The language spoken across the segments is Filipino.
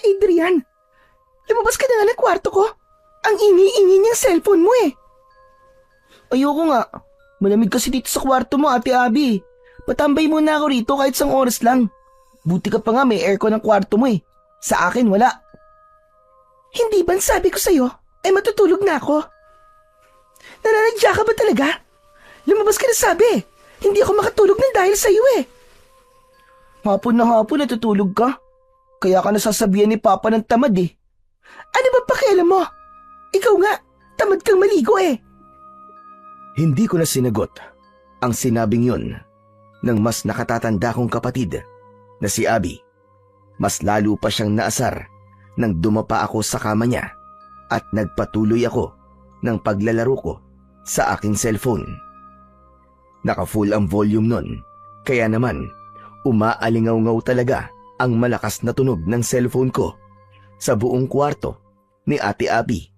Adrian? Lumabas ka na nga ng kwarto ko. Ang ingay-ingay niyang cellphone mo eh. Ayoko nga. Malamig kasi dito sa kwarto mo, Ate Abby. Patambay muna ako rito kahit isang oras lang. Buti ka pa nga may aircon ng kwarto mo eh. Sa akin wala. Hindi ba sabi ko sa'yo, ay matutulog na ako? Nananadya ka ba talaga? Lumabas ka na sabi. Hindi ako makatulog ng dahil sa'yo eh. Hapon na hapon natutulog ka. Kaya ka nasasabihan ni Papa ng tamad eh. Ano ba pakialam mo? Ikaw nga, tamad kang maligo eh. Hindi ko na sinagot ang sinabing yun ng mas nakatatanda kong kapatid na si Abby. Mas lalo pa siyang naasar nang dumapa ako sa kama niya at nagpatuloy ako ng paglalaro ko sa aking cellphone. Naka-full ang volume nun, kaya naman umaalingaw-ngaw talaga ang malakas na tunog ng cellphone ko sa buong kwarto ni Ate Abby.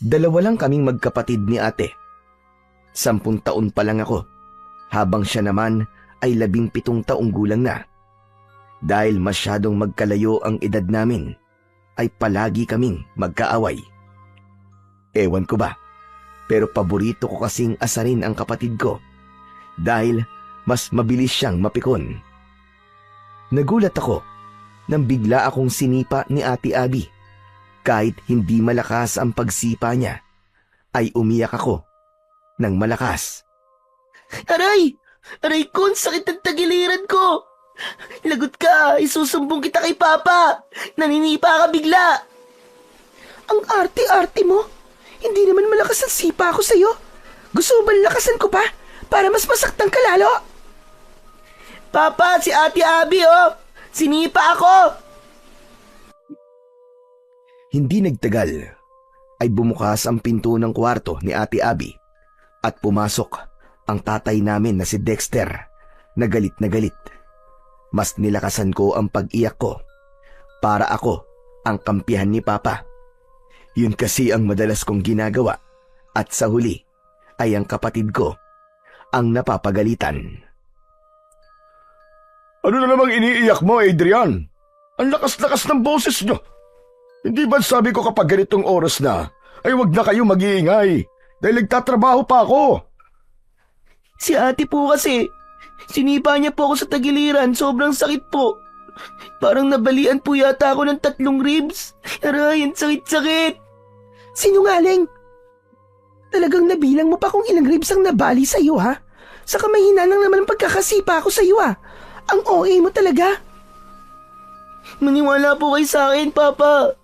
Dalawa lang kaming magkapatid ni ate. 10 taon pa lang ako, habang siya naman ay 17 taong gulang na. Dahil masyadong magkalayo ang edad namin, ay palagi kaming magkaaway. Ewan ko ba, pero paborito ko kasing asarin ang kapatid ko dahil mas mabilis siyang mapikon. Nagulat ako nang bigla akong sinipa ni Ate Abby. Kahit hindi malakas ang pagsipa niya, ay umiyak ako ng malakas. Aray! Aray ko, ang sakit ng tagiliran ko! Lagot ka, isusumbong kita kay Papa! Naninipa ka bigla! Ang arte-arte mo! Hindi naman malakas ang sipa ako sa'yo. Gusto mo ba lakasan ko pa para mas masaktan ka lalo? Papa, si Ate Abby oh! Sinipa ako! Hindi nagtagal ay bumukas ang pinto ng kwarto ni Ate Abby at pumasok ang tatay namin na si Dexter na galit na galit. Mas nilakasan ko ang pag-iyak ko para ako ang kampihan ni Papa. Yun kasi ang madalas kong ginagawa at sa huli ay ang kapatid ko ang napapagalitan. Ano na namang iniiyak mo, Adrian? Ang lakas-lakas ng boses niyo. Hindi ba sabi ko kapag ganitong oras na, ay wag na kayo mag-iingay dahil nagtatrabaho pa ako? Si ate po kasi, sinipa niya po ako sa tagiliran, sobrang sakit po. Parang nabalian po yata ako ng 3 ribs. Aray, ang sakit-sakit. Sinungaling! Talagang nabilang mo pa kung ilang ribs ang nabali sa'yo ha? Saka mahina lang naman ang pagkakasipa ko sa'yo ha? Ang OA mo talaga. Maniwala po kayo sa akin, Papa.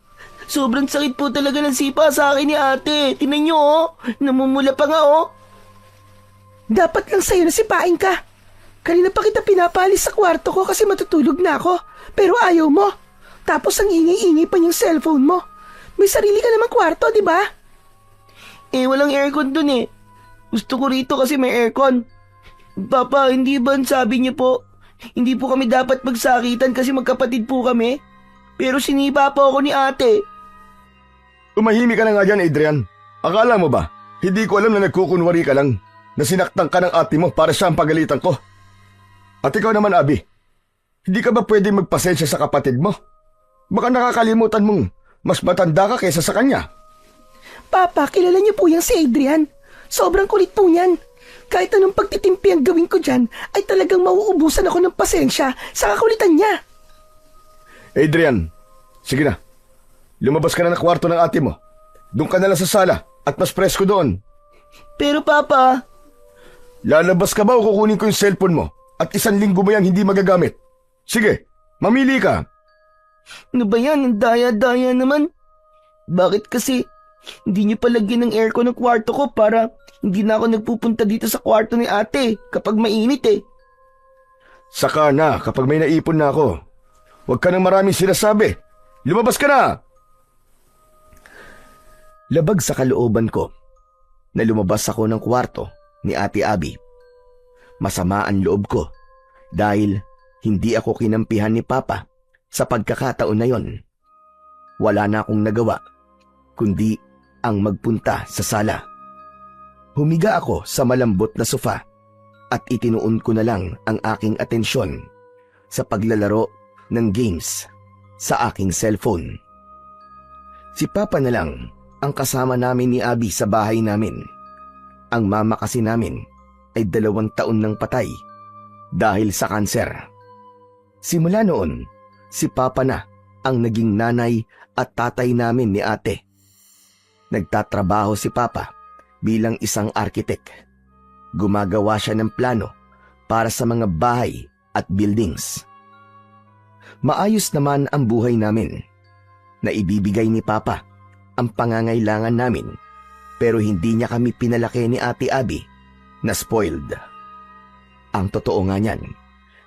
Sobrang sakit po talaga ng sipa sa akin ni ate. Tingnan niyo oh, namumula pa nga oh. Dapat lang sa'yo na sipain ka. Kanina pa kita pinapalis sa kwarto ko kasi matutulog na ako. Pero ayaw mo. Tapos ang ingay-ingay pa niyang cellphone mo. May sarili ka namang kwarto, di ba? Eh, walang aircon dun eh. Gusto ko rito kasi may aircon. Papa, hindi ba sabi niyo po, hindi po kami dapat magsakitan kasi magkapatid po kami? Pero sinipa po ako ni ate. Tumahimik ka na nga dyan, Adrian. Akala mo ba, hindi ko alam na nagkukunwari ka lang, na sinaktan ka ng ate mo para siya ang pagalitan ko? At ikaw naman, Abby, hindi ka ba pwede magpasensya sa kapatid mo? Baka nakakalimutan mong mas matanda ka kaysa sa kanya. Papa, kilala niyo po yung si Adrian. Sobrang kulit po niyan. Kahit anong pagtitimpi ang gawin ko dyan, ay talagang mauubusan ako ng pasensya sa kakulitan niya. Adrian, sige na. Lumabas ka na ng kwarto ng ate mo. Doon ka na lang sa sala at mas presko doon. Pero Papa... Lalabas ka ba o kukunin ko yung cellphone mo at 1 linggo mo yan hindi magagamit? Sige, mamili ka. Ano ba yan? Ang daya-daya naman. Bakit kasi hindi niyo palagyan ng aircon ng kwarto ko para hindi na ako nagpupunta dito sa kwarto ni ate kapag mainit eh. Saka na kapag may naipon na ako. Huwag ka nang maraming sinasabi. Lumabas ka na! Labag sa kalooban ko na lumabas ako ng kwarto ni Ate Abby. Masama ang loob ko dahil hindi ako kinampihan ni Papa sa pagkakataon na yon. Wala na akong nagawa kundi ang magpunta sa sala. Humiga ako sa malambot na sofa at itinuon ko na lang ang aking atensyon sa paglalaro ng games. sa aking cellphone. Si Papa na lang ang kasama namin ni Abby sa bahay namin. Ang mama kasi namin ay 2 taon nang patay dahil sa kanser. Simula noon, si Papa na ang naging nanay at tatay namin ni ate. Nagtatrabaho si Papa bilang isang arkitek. Gumagawa siya ng plano para sa mga bahay at buildings. Maayos naman ang buhay namin. Naibibigay ni Papa ang pangangailangan namin, pero hindi niya kami pinalaki ni Ate Abby na spoiled. Ang totoo nga niyan,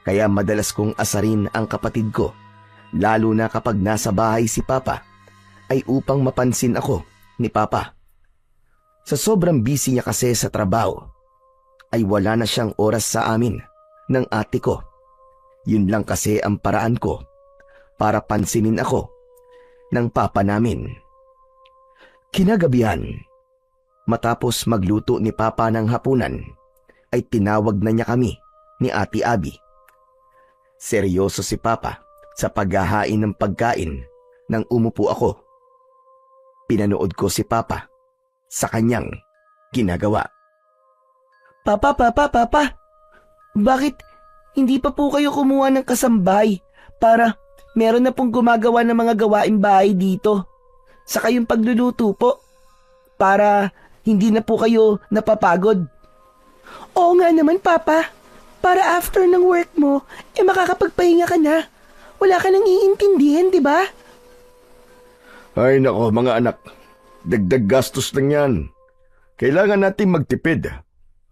kaya madalas kong asarin ang kapatid ko, lalo na kapag nasa bahay si Papa, ay upang mapansin ako ni Papa. Sa sobrang busy niya kasi sa trabaho, ay wala na siyang oras sa amin ng ate ko. Yun lang kasi ang paraan ko para pansinin ako ng Papa namin. Kinagabihan, matapos magluto ni Papa ng hapunan, ay tinawag na niya kami ni Ate Abby. Seryoso si Papa sa paghahain ng pagkain nang umupo ako. Pinanood ko si Papa sa kanyang ginagawa. Papa, bakit hindi pa po kayo kumuha ng kasambay para meron na pong gumagawa ng mga gawaing bahay dito? Saka yung pagluluto po, para hindi na po kayo napapagod. Oo nga naman, Papa. Para after ng work mo, makakapagpahinga ka na. Wala ka nang iintindihan, di ba? Ay nako mga anak, dagdag gastos lang yan. Kailangan natin magtipid,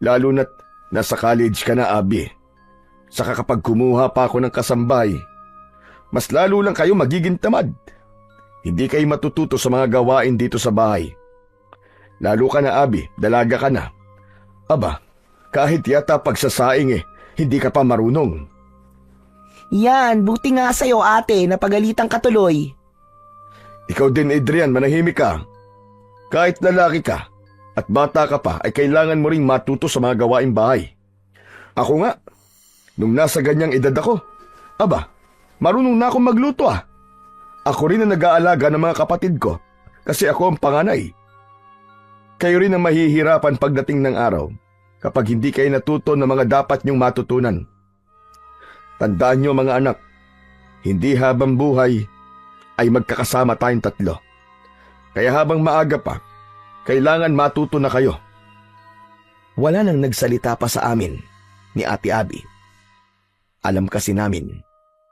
lalo na't nasa college ka na, Abby. Saka kapag kumuha pa ako ng kasambay, mas lalo lang kayo magiging tamad. Hindi kayo matututo sa mga gawain dito sa bahay. Lalo ka na, Abby, dalaga ka na. Aba, kahit yata pagsasaing hindi ka pa marunong. Yan, buti nga sa'yo ate, napagalitan ka tuloy. Ikaw din, Adrian, manahimik ka. Kahit lalaki ka at bata ka pa, ay kailangan mo ring matuto sa mga gawaing bahay. Ako nga, nung nasa ganyang edad ako, aba, marunong na akong magluto ah. Ako rin ang nag-aalaga ng mga kapatid ko kasi ako ang panganay. Kayo rin ang mahihirapan pagdating ng araw kapag hindi kayo natuto ng mga dapat niyong matutunan. Tandaan niyo mga anak, hindi habang buhay ay magkakasama tayong 3. Kaya habang maaga pa, kailangan matuto na kayo. Wala nang nagsalita pa sa amin ni Ate Abby. Alam kasi namin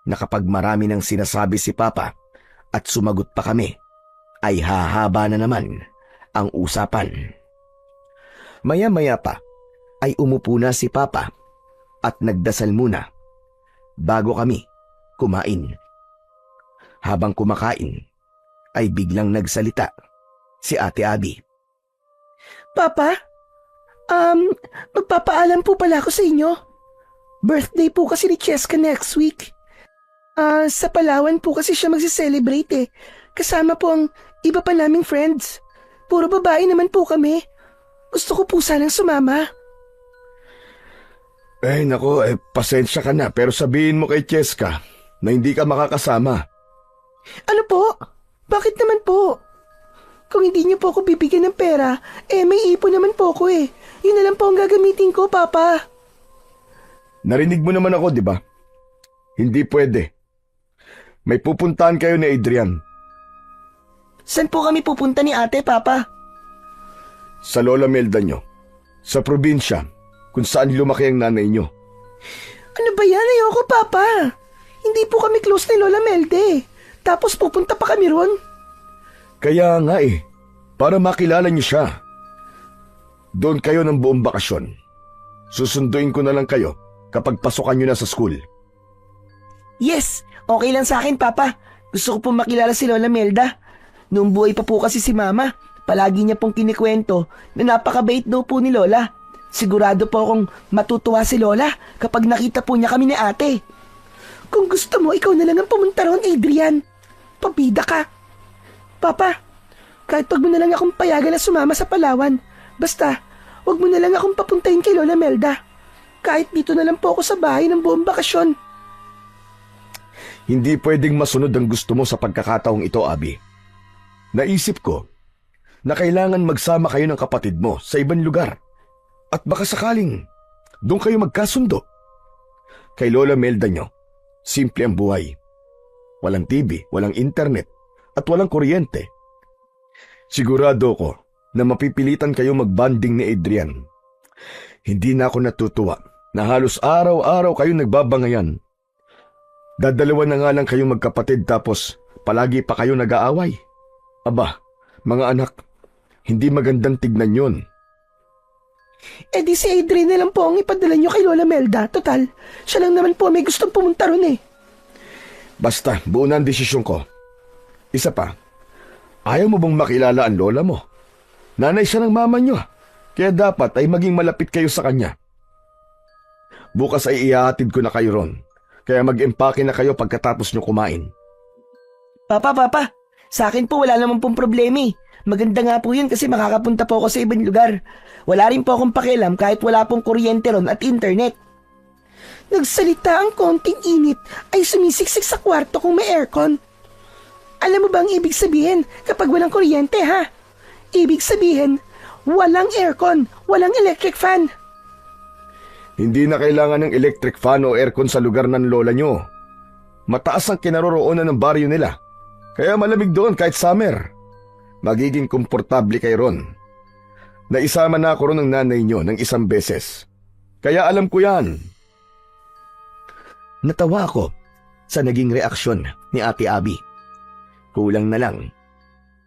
na kapag marami nang sinasabi si Papa at sumagot pa kami, ay hahaba na naman ang usapan. Maya-maya pa ay umupo na si Papa at nagdasal muna bago kami kumain. Habang kumakain ay biglang nagsalita si Ate Abby. Papa, magpapaalam po pala ako sa inyo. Birthday po kasi ni Cheska next week. Sa Palawan po kasi siya magsi-celebrate Kasama po ang iba pa naming friends. Puro babae naman po kami. Gusto ko po sanang sumama. Nako, pasensya ka na pero sabihin mo kay Cheska na hindi ka makakasama. Ano po? Bakit naman po? Kung hindi niyo po ako bibigyan ng pera, may ipon naman po ako Yun na lang po ang gagamitin ko, Papa. Narinig mo naman ako, di ba? Hindi pwede. May pupuntahan kayo ni Adrian. Saan po kami pupunta ni ate, Papa? Sa Lola Melda nyo. Sa probinsya, kung saan lumaki ang nanay nyo. Ano ba yan? Ayoko, Papa. Hindi po kami close ni Lola Melde. Tapos pupunta pa kami ron. Kaya nga para makilala nyo siya. Doon kayo ng buong bakasyon. Susunduin ko na lang kayo kapag pasukan nyo na sa school. Yes, okay lang sa akin, Papa. Gusto ko pong makilala si Lola Melda. Noong buhay pa po kasi si Mama, palagi niya pong kinikwento na napakabait daw po ni Lola. Sigurado po akong matutuwa si Lola kapag nakita po niya kami ni ate. Kung gusto mo, ikaw na lang ang pumunta ron, Adrian. Pabida ka. Papa, kahit wag mo na lang akong payagan na sumama sa Palawan. Basta, wag mo na lang akong papuntahin kay Lola Melda. Kahit dito na lang po ako sa bahay ng buong bakasyon. Hindi pwedeng masunod ang gusto mo sa pagkakataong ito, Abby. Naisip ko na kailangan magsama kayo ng kapatid mo sa ibang lugar. At baka sakaling doon kayo magkasundo. Kay Lola Melda nyo, simple ang buhay. Walang TV, walang internet, at walang kuryente. Sigurado ko na mapipilitan kayo magbanding ni Adrian. Hindi na ako natutuwa na halos araw-araw kayo nagbabangayan. Dadalawa na nga lang kayong magkapatid tapos palagi pa kayo nag-aaway. Aba, mga anak, hindi magandang tignan yun. Eh di si Adrian na lang po ang ipadala nyo kay Lola Melda. Total, siya lang naman po may gustong pumunta ron eh. Basta, buo na ang desisyon ko. Isa pa, ayaw mo bang makilala ang lola mo? Nanay siya ng mama nyo, kaya dapat ay maging malapit kayo sa kanya. Bukas ay ihahatid ko na kayo ron, kaya mag-empake na kayo pagkatapos nyo kumain. Papa, sa akin po wala naman pong problema eh. Maganda nga po yun kasi makakapunta po ako sa ibang lugar. Wala rin po akong pakialam kahit wala pong kuryente ron at internet. Nagsalita ang konting init ay sumisiksik sa kwarto kung may aircon. Alam mo ba ang ibig sabihin kapag walang kuryente ha? Ibig sabihin, walang aircon, walang electric fan. Hindi na kailangan ng electric fan o aircon sa lugar ng lola nyo. Mataas ang kinaroroonan ng baryo nila, kaya malamig doon kahit summer. Magiging komportable kayo ron. Naisama na ako ron ng nanay nyo ng isang beses, kaya alam ko yan. Natawa ako sa naging reaksyon ni Ate Abby. Kulang na lang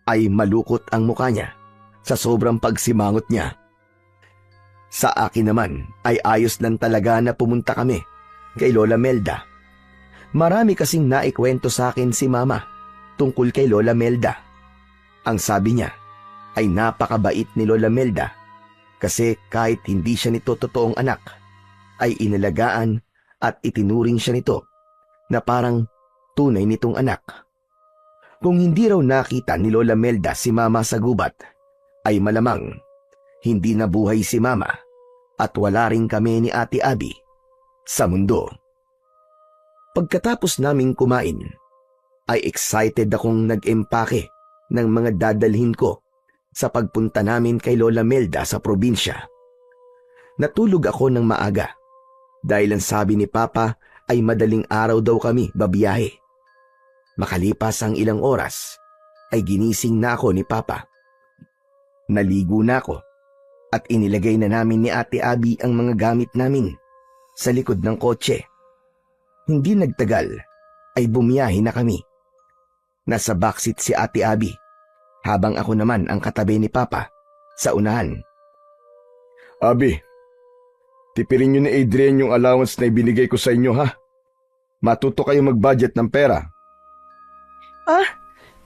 ay malukot ang mukha niya sa sobrang pagsimangot niya. Sa akin naman ay ayos lang talaga na pumunta kami kay Lola Melda. Marami kasing naikwento sa akin si Mama tungkol kay Lola Melda. Ang sabi niya ay napakabait ni Lola Melda kasi kahit hindi siya nito totoong anak, ay inalagaan at itinuring siya nito na parang tunay nitong anak. Kung hindi raw nakita ni Lola Melda si Mama sa gubat, ay malamang hindi nabuhay si Mama at wala rin kami ni Ate Abby sa mundo. Pagkatapos naming kumain, ay excited akong nag-empake ng mga dadalhin ko sa pagpunta namin kay Lola Melda sa probinsya. Natulog ako ng maaga dahil ang sabi ni Papa ay madaling araw daw kami babiyahe. Makalipas ang ilang oras, ay ginising na ako ni Papa. Naligo na ako at inilagay na namin ni Ate Abby ang mga gamit namin sa likod ng kotse. Hindi nagtagal ay bumiyahe na kami. Nasa backseat si Ate Abby habang ako naman ang katabi ni Papa sa unahan. Abby, tipirin nyo ni Adrian yung allowance na ibinigay ko sa inyo ha. Matuto kayo mag-budget ng pera.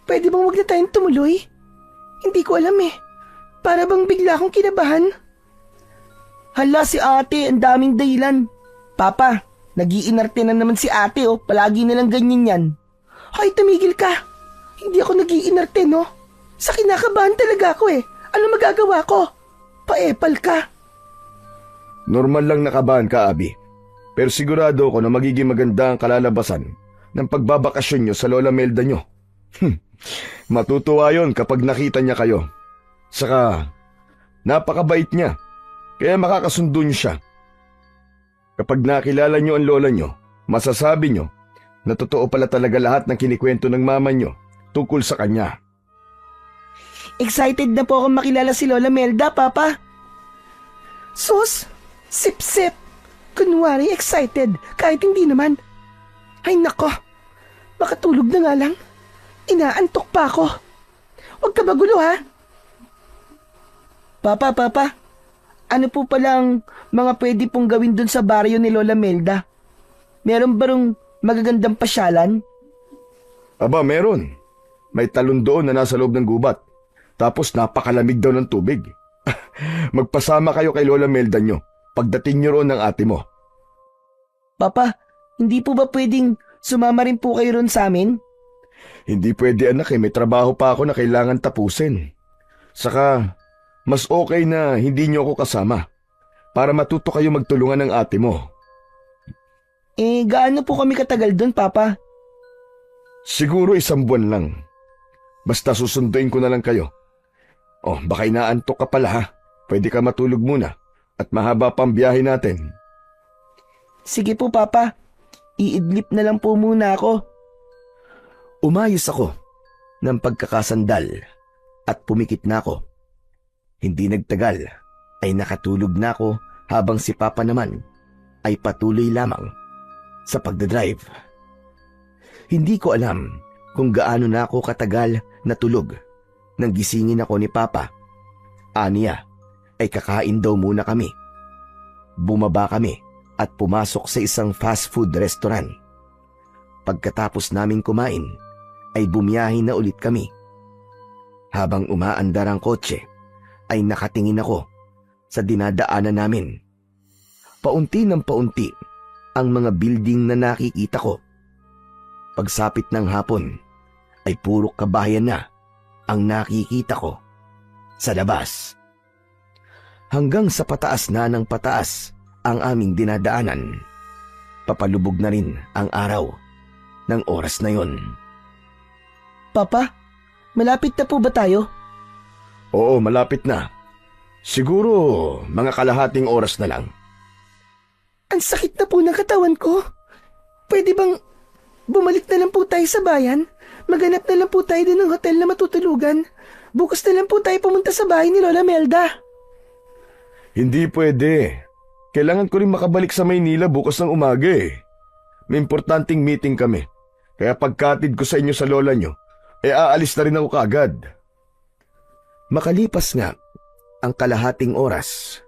Pwede bang wag na tayong tumuloy? Hindi ko alam eh. Para bang bigla akong kinabahan. Hala si ate, ang daming dahilan. Papa, nag-iinarte na naman si ate oh, palagi nalang ganyan yan. Hay, tumigil ka. Hindi ako nag-iinarte, no? Sa kinakabahan talaga ako eh. Ano magagawa ko? Paepal ka. Normal lang nakabahan ka, Abby. Pero sigurado ako na magiging maganda ang kalalabasan ng pagbabakasyon nyo sa Lola Melda nyo. Matutuwa yun kapag nakita niya kayo. Saka, napakabait niya, kaya makakasundo niyo siya. Kapag nakilala niyo ang lola niyo, masasabi niyo na totoo pala talaga lahat ng kinikwento ng mama niyo tungkol sa kanya. Excited na po akong makilala si Lola Melda, Papa. Sus, sip-sip. Kunwari excited, kahit hindi naman. Ay nako, makatulog na nga lang. Inaantok pa ako. Huwag ka magulo ha. Papa, ano po palang mga pwede pong gawin dun sa baryo ni Lola Melda? Meron ba rong magagandang pasyalan? Aba, meron. May talon doon na nasa loob ng gubat. Tapos napakalamig daw ng tubig. Magpasama kayo kay Lola Melda nyo pagdating nyo roon ng ate mo. Papa, hindi po ba pwedeng sumama rin po kayo ron sa amin? Hindi pwede anak may trabaho pa ako na kailangan tapusin. Saka, mas okay na hindi nyo ako kasama para matuto kayo magtulungan ng ate mo. Gaano po kami katagal dun, Papa? Siguro 1 buwan lang. Basta susunduin ko na lang kayo. Oh, baka inaantok ka pala ha. Pwede ka matulog muna at mahaba pang biyahe natin. Sige po, Papa. Iidlip na lang po muna ako. Umayos ako ng pagkakasandal at pumikit na ako. Hindi nagtagal ay nakatulog na ako habang si Papa naman ay patuloy lamang sa pagdadrive. Hindi ko alam kung gaano na ako katagal na tulog nang gisingin ako ni Papa. Aniya ay kakain daw muna kami. Bumaba kami at pumasok sa isang fast food restaurant. Pagkatapos naming kumain, ay bumiyahe na ulit kami. Habang umaandar ang kotse, ay nakatingin ako sa dinadaanan namin. Paunti ng paunti ang mga building na nakikita ko. Pagsapit ng hapon, ay puro kabahayan na ang nakikita ko sa labas. Hanggang sa pataas na ng pataas ang aming dinadaanan. Papalubog na rin ang araw ng oras na yon. Papa, malapit na po ba tayo? Oo, malapit na. Siguro mga kalahating oras na lang. Ang sakit na po ng katawan ko. Pwede bang bumalik na lang po tayo sa bayan? Maghanap na lang po tayo din ng hotel na matutulugan. Bukas na lang po tayo pumunta sa bahay ni Lola Melda. Hindi pwede. Kailangan ko rin makabalik sa Maynila bukas ng umaga eh. May importanteng meeting kami. Kaya pagkatid ko sa inyo sa lola nyo, aalis na rin ako kaagad. Makalipas nga ang kalahating oras,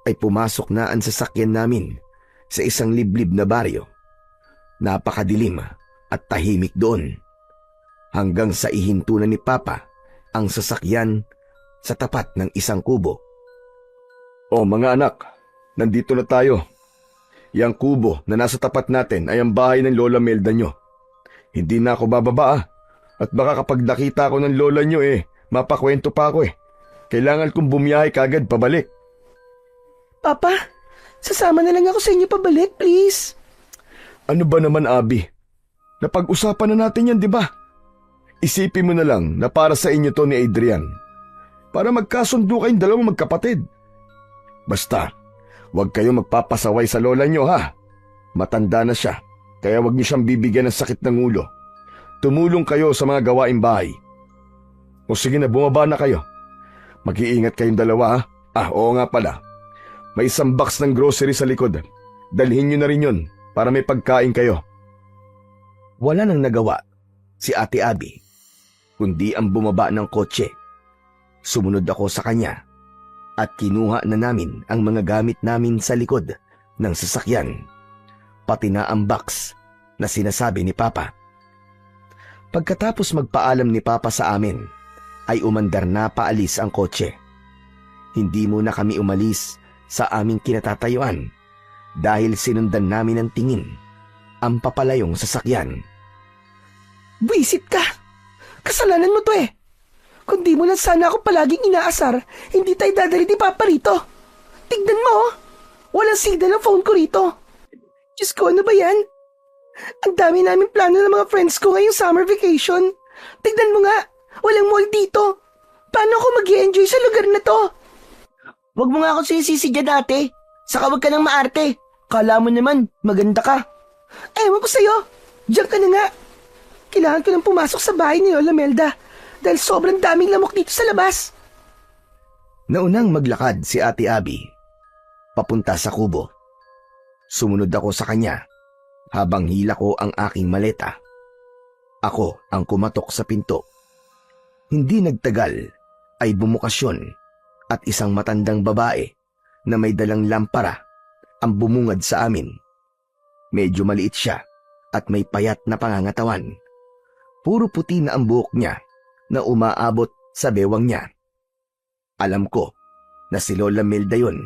ay pumasok na ang sasakyan namin sa isang liblib na baryo. Napakadilim at tahimik doon. Hanggang sa ihinto na ni Papa ang sasakyan sa tapat ng isang kubo. Oh mga anak, nandito na tayo. Yang kubo na nasa tapat natin ay ang bahay ng Lola Melda nyo. Hindi na ako bababa ah. At baka kapag nakita ko ng lola nyo mapakwento pa ako eh. Kailangan kong bumiyahe kagad pabalik. Papa, sasama na lang ako sa inyo pabalik, please. Ano ba naman, Abi? Napag-usapan na natin yan, di ba? Isipin mo na lang na para sa inyo to ni Adrian. Para magkasundo kayong dalawang magkapatid. Basta, huwag kayong magpapasaway sa lola nyo ha. Matanda na siya, kaya huwag niyo siyang bibigyan ng sakit ng ulo. Tumulong kayo sa mga gawaing bahay. O sige na, bumaba na kayo. Mag-iingat kayong dalawa ha. Oo nga pala. May isang box ng grocery sa likod. Dalhin nyo na rin yun para may pagkain kayo. Wala nang nagawa si Ate Abby, kundi ang bumaba ng kotse. Sumunod ako sa kanya at kinuha na namin ang mga gamit namin sa likod ng sasakyan, pati na ang box na sinasabi ni Papa. Pagkatapos magpaalam ni Papa sa amin, ay umandar na paalis ang kotse. Hindi muna kami umalis sa aming kinatatayuan dahil sinundan namin ng tingin ang papalayong sasakyan. Buisit ka! Kasalanan mo to eh! Kung di mo lang sana ako palaging inaasar, hindi tayo dadali ni Papa rito. Tignan mo oh! Walang signal ang phone ko rito. Diyos ko, ano ba yan? Ang dami namin plano ng mga friends ko ngayong summer vacation. Tignan mo nga, walang mall dito. Paano ako mag-i-enjoy sa lugar na to? Huwag mo nga ako sinisisi dyan, ate. Saka huwag ka nang maarte. Kala mo naman, maganda ka. Ewan ko sa'yo. Diyan ka na nga. Kailangan ko nang pumasok sa bahay ni Lola Melda dahil sobrang daming lamok dito sa labas. Naunang maglakad si Ate Abby papunta sa kubo. Sumunod ako sa kanya habang hila ko ang aking maleta. Ako ang kumatok sa pinto. Hindi nagtagal ay bumukas yun at isang matandang babae na may dalang lampara ang bumungad sa amin. Medyo maliit siya at may payat na pangangatawan. Puro puti na ang buhok niya na umaabot sa bewang niya. Alam ko na si Lola Melda yun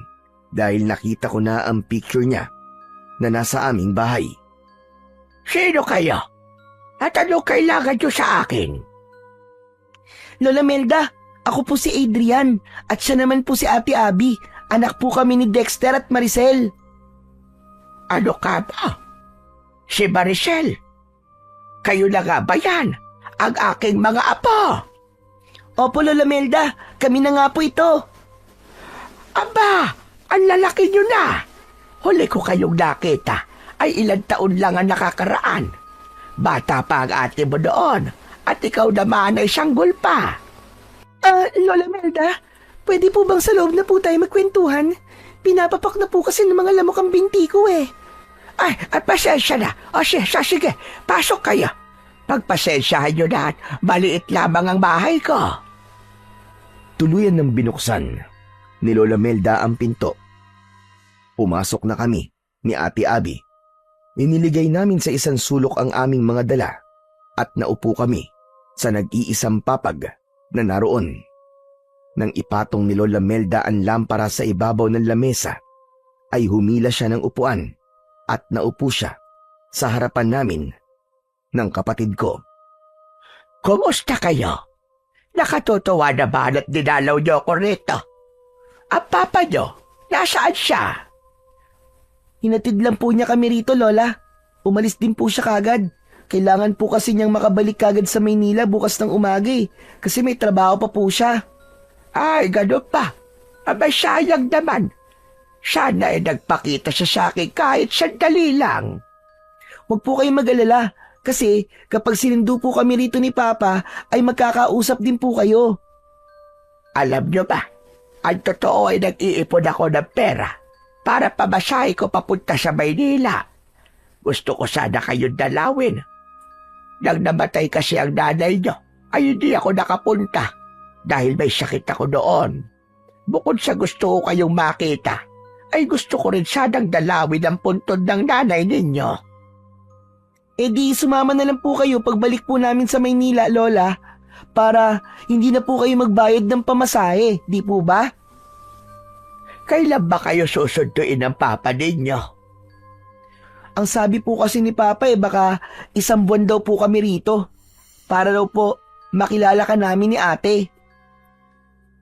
dahil nakita ko na ang picture niya na nasa aming bahay. Sino kayo? At ano kailangan nyo sa akin? Lola Melda, ako po si Adrian at siya naman po si Ate Abby. Anak po kami ni Dexter at Maricel. Ano ka ba? Si Maricel? Kayo na nga ba yan? Ang aking mga apo? Opo, Lola Melda. Kami na nga po ito. Aba, ang lalaki nyo na. Huli ko kayong nakita ay ilang taon lang ang nakakaraan. Bata pa ang ate mo doon at ikaw naman ay sanggol pa. Lola Melda, pwede po bang sa loob na po tayo magkwentuhan? Pinapapak na po kasi ng mga lamok ang binti ko eh. Ay, at pasensya na. O sige, pasok kayo. Pagpasensyahan nyo na at maliit lamang ang bahay ko. Tuluyan ng binuksan ni Lola Melda ang pinto. Pumasok na kami ni Ate Abby. Iniligay namin sa isang sulok ang aming mga dala at naupo kami sa nag-iisang papag na naroon. Nang ipatong ni Lola Melda ang lampara sa ibabaw ng lamesa, ay humila siya ng upuan at naupo siya sa harapan namin ng kapatid ko. Kumusta kayo? Nakatutuwa na ba at dinalaw niyo ako rito? Ang papa niyo, nasaan siya? Hinatid lang po niya kami rito, Lola. Umalis din po siya kagad. Kailangan po kasi niyang makabalik kagad sa Maynila bukas ng umaga kasi may trabaho pa po siya. Ay, gano'n pa. Abay, sayang naman. Sana ay nagpakita siya sa akin kahit sandali lang. Huwag po kayong mag-alala kasi kapag sinundo po kami rito ni Papa ay magkakausap din po kayo. Alam niyo ba, ang totoo ay nag-iipon ako ng pera para pamasahe ko papunta sa Maynila. Gusto ko sana kayong dalawin. Nang namatay kasi ang nanay niyo, ay hindi ako nakapunta dahil may sakit ako doon. Bukod sa gusto ko kayong makita, ay gusto ko rin sanang dalawin ang puntod ng nanay ninyo. E di sumama na lang po kayo pagbalik po namin sa Maynila, Lola, para hindi na po kayo magbayad ng pamasahe, di po ba? Kailan ba kayo susunduin ng papa ninyo? Ang sabi po kasi ni Papa baka 1 buwan daw po kami rito para daw po makilala ka namin ni ate.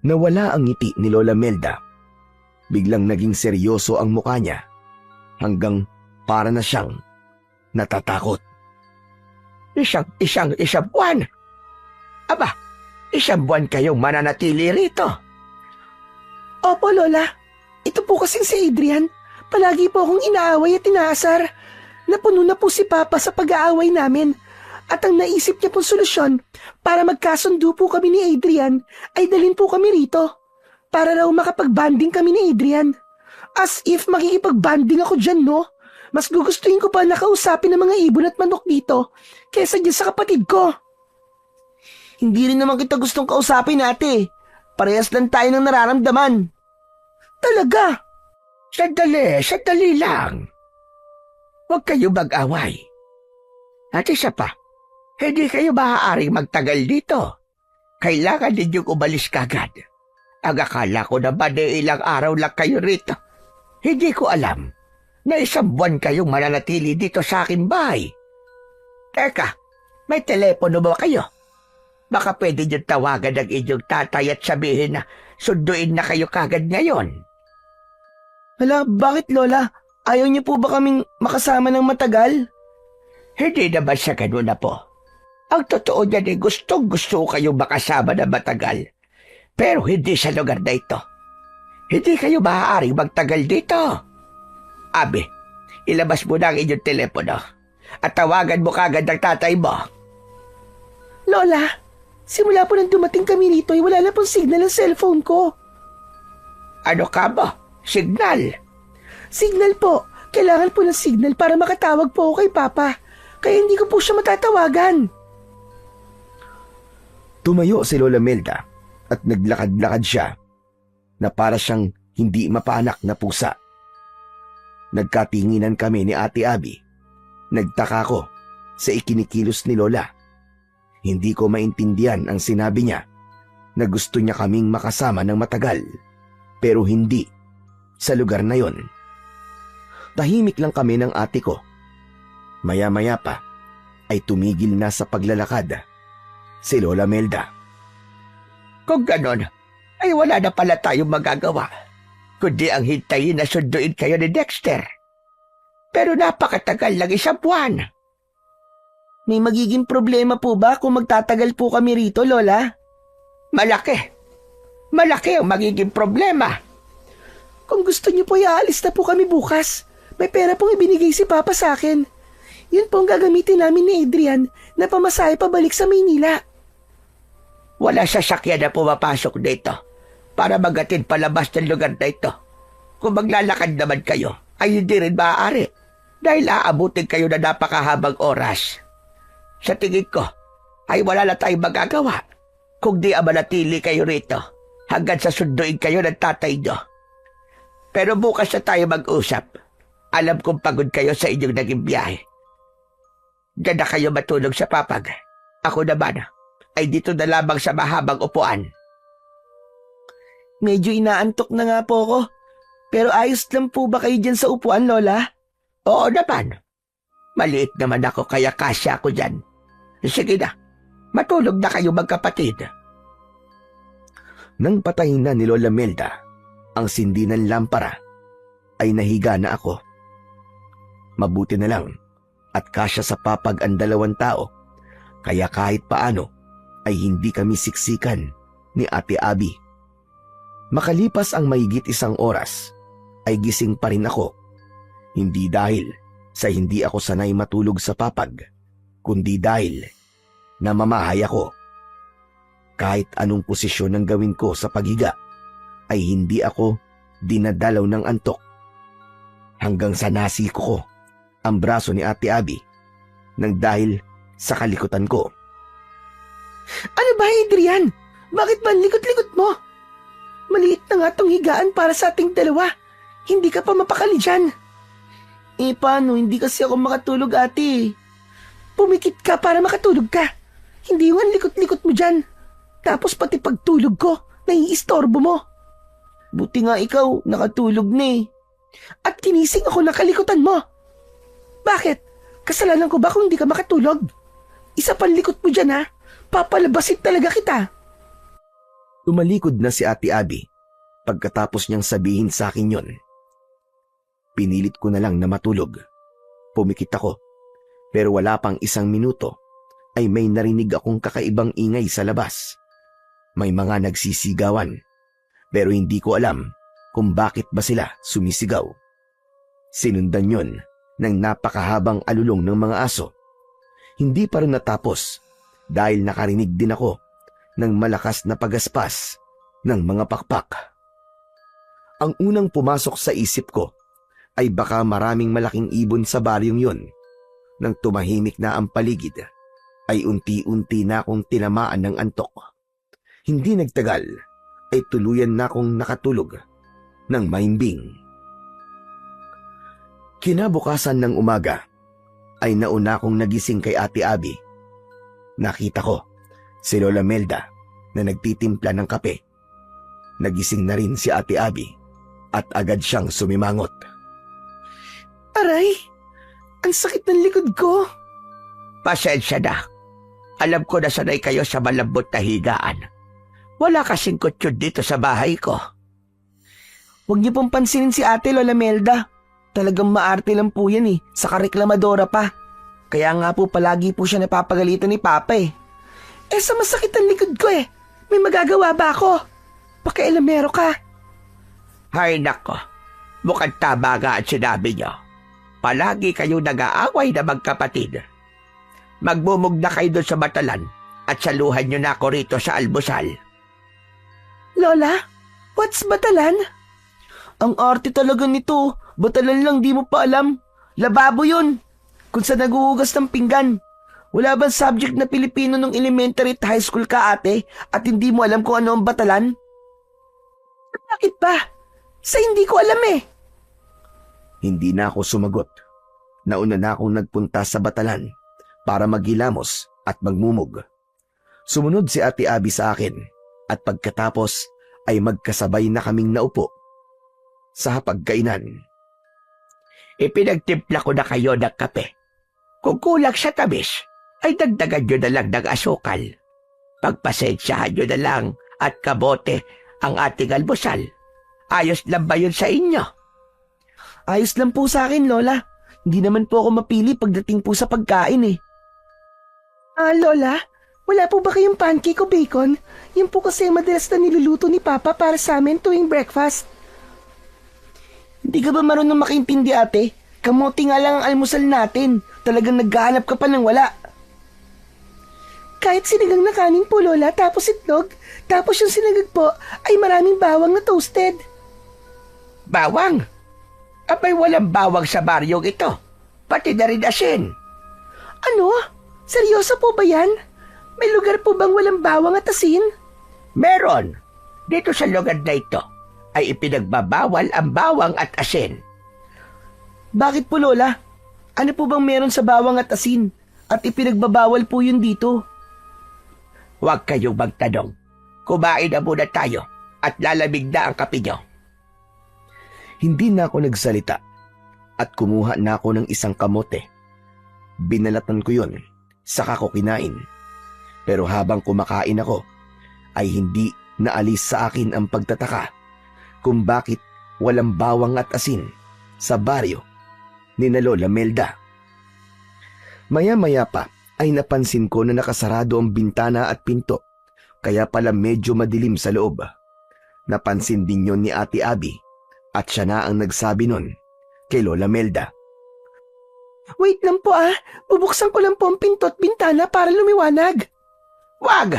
Nawala ang ngiti ni Lola Melda. Biglang naging seryoso ang mukha niya hanggang para na siyang natatakot. Isang buwan? Aba, 1 buwan kayong mananatili rito. Opo, Lola. Ito po kasing si Adrian. Palagi po akong inaaway at inaasar. Napuno na po si Papa sa pag-aaway namin. At ang naisip niya pong solusyon para magkasundo po kami ni Adrian ay dalhin po kami rito. Para raw makapag-banding kami ni Adrian. As if makikipag-banding ako dyan, no? Mas gugustuhin ko pa nakausapin ng mga ibon at manok dito kesa dyan sa kapatid ko. Hindi rin naman kita gustong kausapin, ate. Parehas lang tayo ng nararamdaman. Talaga? Sandali lang. Huwag kayo mag-away. At isa pa, hindi kayo maaaring magtagal dito. Kailangan ninyong umalis kagad. Ang akala ko naman ilang araw lang kayo rito. Hindi ko alam na 1 buwan kayong mananatili dito sa aking bahay. Teka, may telepono ba kayo? Baka pwede niyong tawagan ng inyong tatay at sabihin na sunduin na kayo kagad ngayon. Hala, bakit, Lola? Ayaw niyo po ba kaming makasama ng matagal? Hindi naman sa ganun na po. Ang totoo niyan ay gustong-gusto kayong makasama na matagal. Pero hindi sa lugar na ito. Hindi kayo maaaring magtagal dito. Abi, ilabas mo na ang inyong telepono at tawagan mo kagad ang tatay mo. Lola, simula po nang dumating kami rito ay wala na pong signal ang cellphone ko. Ano ka ba? Signal? Signal po. Kailangan po ng signal para makatawag po ako kay Papa. Kaya hindi ko po siya matatawagan. Tumayo si Lola Melda at naglakad-lakad siya na para siyang hindi mapaanak na pusa. Nagkatinginan kami ni Ate Abby. Nagtaka ko sa ikinikilos ni Lola. Hindi ko maintindihan ang sinabi niya na gusto niya kaming makasama ng matagal pero hindi sa lugar na yon. Tahimik lang kami ng ate ko. Maya-maya pa ay tumigil na sa paglalakad si Lola Melda. Kung ganon, ay wala na pala tayong magagawa, kundi ang hintayin na sunduin kayo ni Dexter. Pero napakatagal lang 1 buwan. May magiging problema po ba kung magtatagal po kami rito, Lola? Malaki. Malaki ang magiging problema. Kung gusto niyo po, aalis na po kami bukas. May pera pong ibinigay si Papa sa akin. Yun po ang gagamitin namin ni Adrian na pamasahe pabalik sa Maynila. Wala sasakyan na pumapasok dito para magatid palabas ng lugar na ito. Kung maglalakad naman kayo, ay hindi rin maaari dahil aabutin kayo na napakahabang oras. Sa tingin ko, ay wala na tayong magagawa kung di manatili kayo rito hanggang sa sunduin kayo ng tatay nyo. Pero bukas na tayo mag-usap. Alam kong pagod kayo sa inyong naging biyahe. Diyan na kayo matulog sa papag. Ako naman ay dito na lamang sa mahabang upuan. Medyo inaantok na nga po ako. Pero ayos lang po ba kayo dyan sa upuan, Lola? Oo naman. Maliit naman ako kaya kasya ako dyan. Sige na, matulog na kayo magkapatid. Nang patayin na ni Lola Melda ang sindi ng lampara, ay nahiga na ako. Mabuti na lang at kasya sa papag ang 2 tao, kaya kahit paano ay hindi kami siksikan ni Ate Abby. Makalipas ang mahigit 1 oras, ay gising pa rin ako. Hindi dahil sa hindi ako sanay matulog sa papag, kundi dahil namamahay ako. Kahit anong posisyon ang gawin ko sa paghiga, ay hindi ako dinadalaw ng antok. Hanggang sa nasiko ko ang braso ni Ate Abby nang dahil sa kalikutan ko. Ano ba, Adrian? Bakit ba ang likot-likot mo? Maliit na nga tong higaan para sa ating dalawa. Hindi ka pa mapakali dyan. Paano? Hindi kasi ako makatulog, ate. Pumikit ka para makatulog ka. Hindi yung ang likot-likot mo dyan. Tapos pati pagtulog ko, naiistorbo mo. Buti nga ikaw, nakatulog na eh. At kinising ako ng kalikutan mo. Bakit? Kasalanan ko ba kung hindi ka makatulog? Isa pang likot mo dyan, ha? Papalabasin talaga kita. Tumalikod na si Ate Abby pagkatapos niyang sabihin sa akin yon. Pinilit ko na lang na matulog. Pumikit ako, pero wala pang 1 minuto ay may narinig akong kakaibang ingay sa labas. May mga nagsisigawan, pero hindi ko alam kung bakit ba sila sumisigaw. Sinundan yon ng napakahabang alulong ng mga aso. Hindi pa rin natapos dahil nakarinig din ako ng malakas na pagaspas ng mga pakpak. Ang unang pumasok sa isip ko ay baka maraming malaking ibon sa baryong yon. Nang tumahimik na ang paligid, ay unti-unti na akong tinamaan ng antok. Hindi nagtagal, ay tuluyan na akong nakatulog ng mahimbing. Kinabukasan ng umaga, ay nauna akong nagising kay Ate Abby. Nakita ko si Lola Melda na nagtitimpla ng kape. Nagising na rin si Ate Abby at agad siyang sumimangot. Aray, ang sakit ng likod ko. Pasensya na. Alam ko na sanay kayo sa malambot na higaan. Wala kasing kutsyon dito sa bahay ko. Huwag niyo pong pansinin si Ate Lola Melda. Talagang maarte lang po yan eh, saka reklamadora pa. Kaya nga po palagi po siya napapagalitan ni Papa eh. Sa masakit ang likod ko eh. May magagawa ba ako? Pakialamero ka. Hay nako, mukhang tama nga ang sinabi niyo. Palagi kayo nag-aaway na magkapatid. Magmumug na kayo doon sa batalan at saluhan niyo na ako rito sa almusal. Lola, what's batalan? Ang arte talaga nito. Batalan lang, di mo pa alam. Lababo yun. Kung saan naguhugas ng pinggan. Wala bang subject na Pilipino nung elementary at high school ka, ate, at hindi mo alam kung ano ang batalan? Bakit ba? Sa hindi ko alam eh. Hindi na ako sumagot. Nauna na akong nagpunta sa batalan para maghilamos at magmumog. Sumunod si Ate Abby sa akin at pagkatapos ay magkasabay na kaming naupo sa hapagkainan. Ipinagtimpla ko na kayo ng kape. Kung kulang sa tamis, ay dagdagan nyo na lang ng asukal. Pagpasensyahan nyo na lang at kabote ang ating almusal. Ayos lang ba yun sa inyo? Ayos lang po sa akin, Lola. Hindi naman po ako mapili pagdating po sa pagkain eh. Lola, wala po ba kayong pancake o bacon? Yan po kasi madalas na niluluto ni Papa para sa amin tuwing breakfast. Hindi ka ba marunong makaintindi, ate? Kamote nga lang ang almusal natin. Talagang naghahanap ka pa ng wala. Kahit sinigang na kanin po, Lola, tapos itlog, tapos yung sinagag po ay maraming bawang na toasted. Bawang? Abay walang bawang sa baryong ito. Pati na rin asin. Ano? Seryoso po ba yan? May lugar po bang walang bawang at asin? Meron. Dito sa lugar na ito ay ipinagbabawal ang bawang at asin. Bakit po, Lola? Ano po bang meron sa bawang at asin? At ipinagbabawal po yun dito. Huwag kayong magtanong. Kumain na muna tayo at lalamig na ang kape nyo. Hindi na ako nagsalita at kumuha na ako ng isang kamote. Binalatan ko yon, saka ko kinain. Pero habang kumakain ako, ay hindi naalis sa akin ang pagtataka kung bakit walang bawang at asin sa baryo ni na Lola Melda. Maya-maya pa ay napansin ko na nakasarado ang bintana at pinto, kaya pala medyo madilim sa loob. Napansin din yon ni Ate Abby at siya na ang nagsabi nun kay Lola Melda. Wait lang po bubuksan ko lang po ang pinto at bintana para lumiwanag. Wag!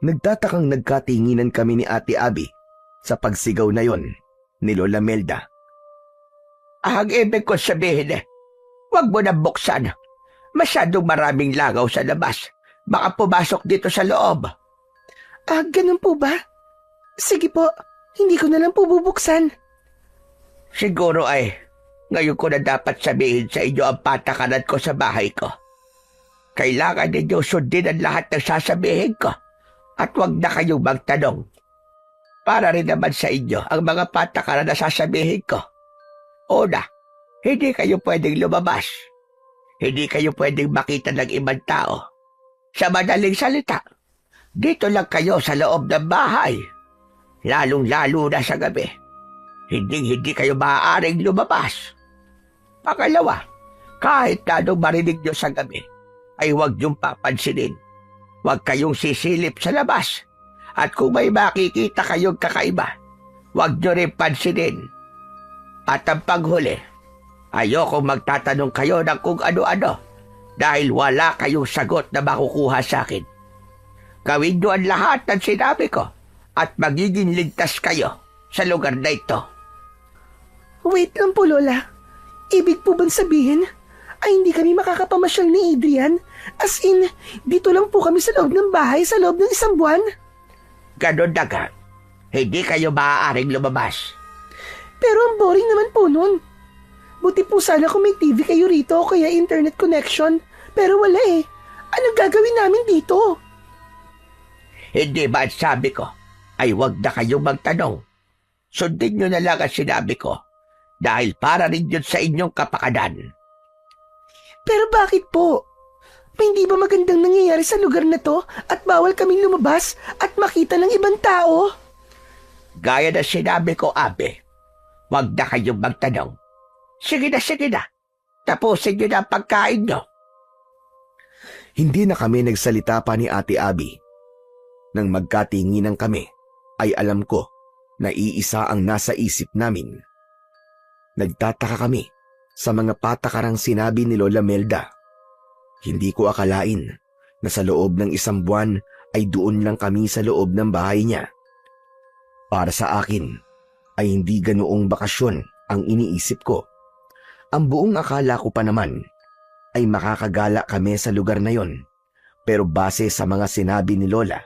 Nagtatakang nagkatinginan kami ni Ate Abby sa pagsigaw na yon ni Lola Melda. Ang ibig ko sabihin wag mo na buksan. Masyadong maraming langaw sa labas. Baka pumasok dito sa loob. Ganun po ba? Sige po, hindi ko na lang po bubuksan. Siguro ay ngayon ko na dapat sabihin sa inyo ang patakaran ko sa bahay ko. Kailangan ninyo sundin ang lahat ng sasabihin ko at huwag na kayong magtanong. Para rin naman sa inyo ang mga patakaran na sasabihin ko. Una, hindi kayo pwedeng lumabas. Hindi kayo pwedeng makita ng ibang tao. Sa madaling salita, dito lang kayo sa loob ng bahay. Lalong-lalo na sa gabi. Hindi kayo maaaring lumabas. Pangalawa, kahit na anong marinig nyo sa gabi, ay huwag niyong papansinin. Huwag kayong sisilip sa labas. At kung may makikita kayong kakaiba, huwag nyo rin pansinin. At ang panghuli, ayokong magtatanong kayo ng kung ano-ano dahil wala kayong sagot na makukuha sa akin. Gawin nyo ang lahat ng sinabi ko at magiging ligtas kayo sa lugar na ito. Wait lang po, Lola. Ibig po bang sabihin ay hindi kami makakapamasyal ni Adrian? As in, dito lang po kami sa loob ng bahay sa loob ng isang buwan? Ganon na nga. Hindi kayo maaaring lumabas. Pero ang boring naman po nun. Buti po sana kung may TV kayo rito o kaya internet connection. Pero wala Anong gagawin namin dito? Hindi ba ang sabi ko ay huwag na kayong magtanong. Sundin nyo na lang ang sinabi ko dahil para rin yun sa inyong kapakanan. Pero bakit po? May hindi ba magandang nangyayari sa lugar na to at bawal kaming lumabas at makita ng ibang tao? Gaya na sinabi ko, Abe, huwag na kayong magtanong. Sige na. Tapusin nyo na ang pagkain nyo. Hindi na kami nagsalita pa ni Ate Abby. Nang magkatinginan kami, ay alam ko na iisa ang nasa isip namin. Nagtataka kami sa mga patakarang sinabi ni Lola Melda. Hindi ko akalain na sa loob ng isang buwan ay doon lang kami sa loob ng bahay niya. Para sa akin ay hindi ganoong bakasyon ang iniisip ko. Ang buong akala ko pa naman ay makakagala kami sa lugar na yon. Pero base sa mga sinabi ni Lola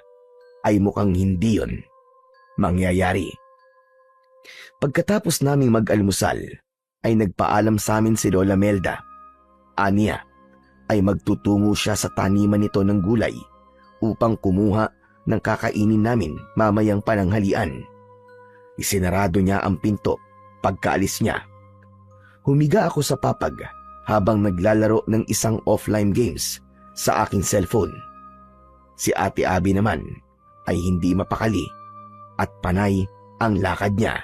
ay mukhang hindi yon mangyayari. Pagkatapos naming mag-almusal ay nagpaalam sa amin si Lola Melda. Aniya ay magtutungo siya sa taniman nito ng gulay upang kumuha ng kakainin namin mamayang pananghalian. Isinarado niya ang pinto pagkaalis niya. Humiga ako sa papag habang naglalaro ng isang offline games sa aking cellphone. Si Ate Abby naman ay hindi mapakali at panay ang lakad niya.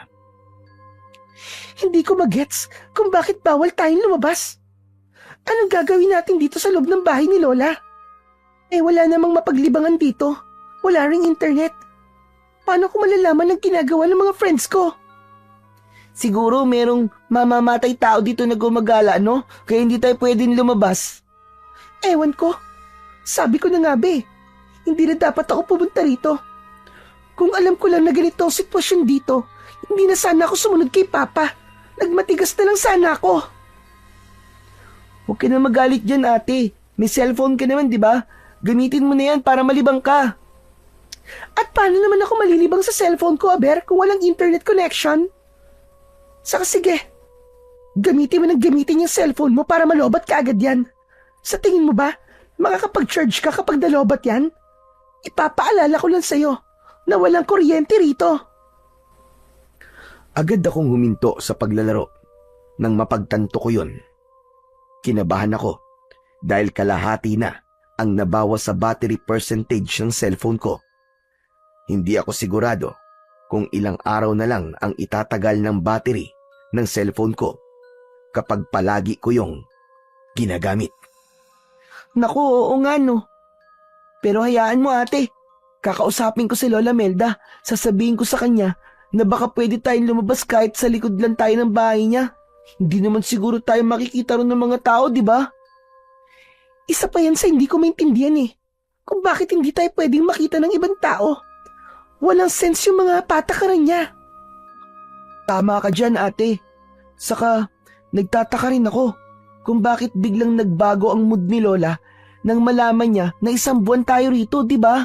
Hindi ko magets kung bakit bawal tayong lumabas. Anong gagawin natin dito sa loob ng bahay ni Lola? Wala namang mapaglibangan dito. Wala ring internet. Paano ko malalaman ang ginagawa ng mga friends ko? Siguro merong mamamatay tao dito na gumagala, no? Kaya hindi tayo pwedeng lumabas. Ewan ko. Sabi ko na nga hindi na dapat ako pumunta rito. Kung alam ko lang na ganito ang sitwasyon dito, hindi na sana ako sumunod kay Papa. Nagmatigas na lang sana ako. Huwag ka na magalit dyan, ate. May cellphone ka naman, di ba? Gamitin mo na yan para malibang ka. At paano naman ako malilibang sa cellphone ko, Aber, kung walang internet connection? Saka sige, gamitin mo yung cellphone mo para malobat ka agad yan. Sa tingin mo ba, makakapag-charge ka kapag nalobat yan? Ipapaalala ko lang sa'yo na walang kuryente rito. Agad akong huminto sa paglalaro nang mapagtanto ko yun. Kinabahan ako dahil kalahati na ang nabawas sa battery percentage ng cellphone ko. Hindi ako sigurado kung ilang araw na lang ang itatagal ng battery ng cellphone ko kapag palagi ko yung ginagamit. Naku, oo nga no. Pero hayaan mo, ate. Kakausapin ko si Lola Melda. Sasabihin ko sa kanya na baka pwede tayong lumabas kahit sa likod lang tayo ng bahay niya. Hindi naman siguro tayo makikita ron ng mga tao, di ba? Isa pa yan sa hindi ko maintindihan kung bakit hindi tayo pwedeng makita ng ibang tao. Walang sense yung mga patakaran niya. Tama ka dyan, ate. Saka, nagtataka rin ako kung bakit biglang nagbago ang mood ni Lola nang malaman niya na 1 buwan tayo rito, di ba?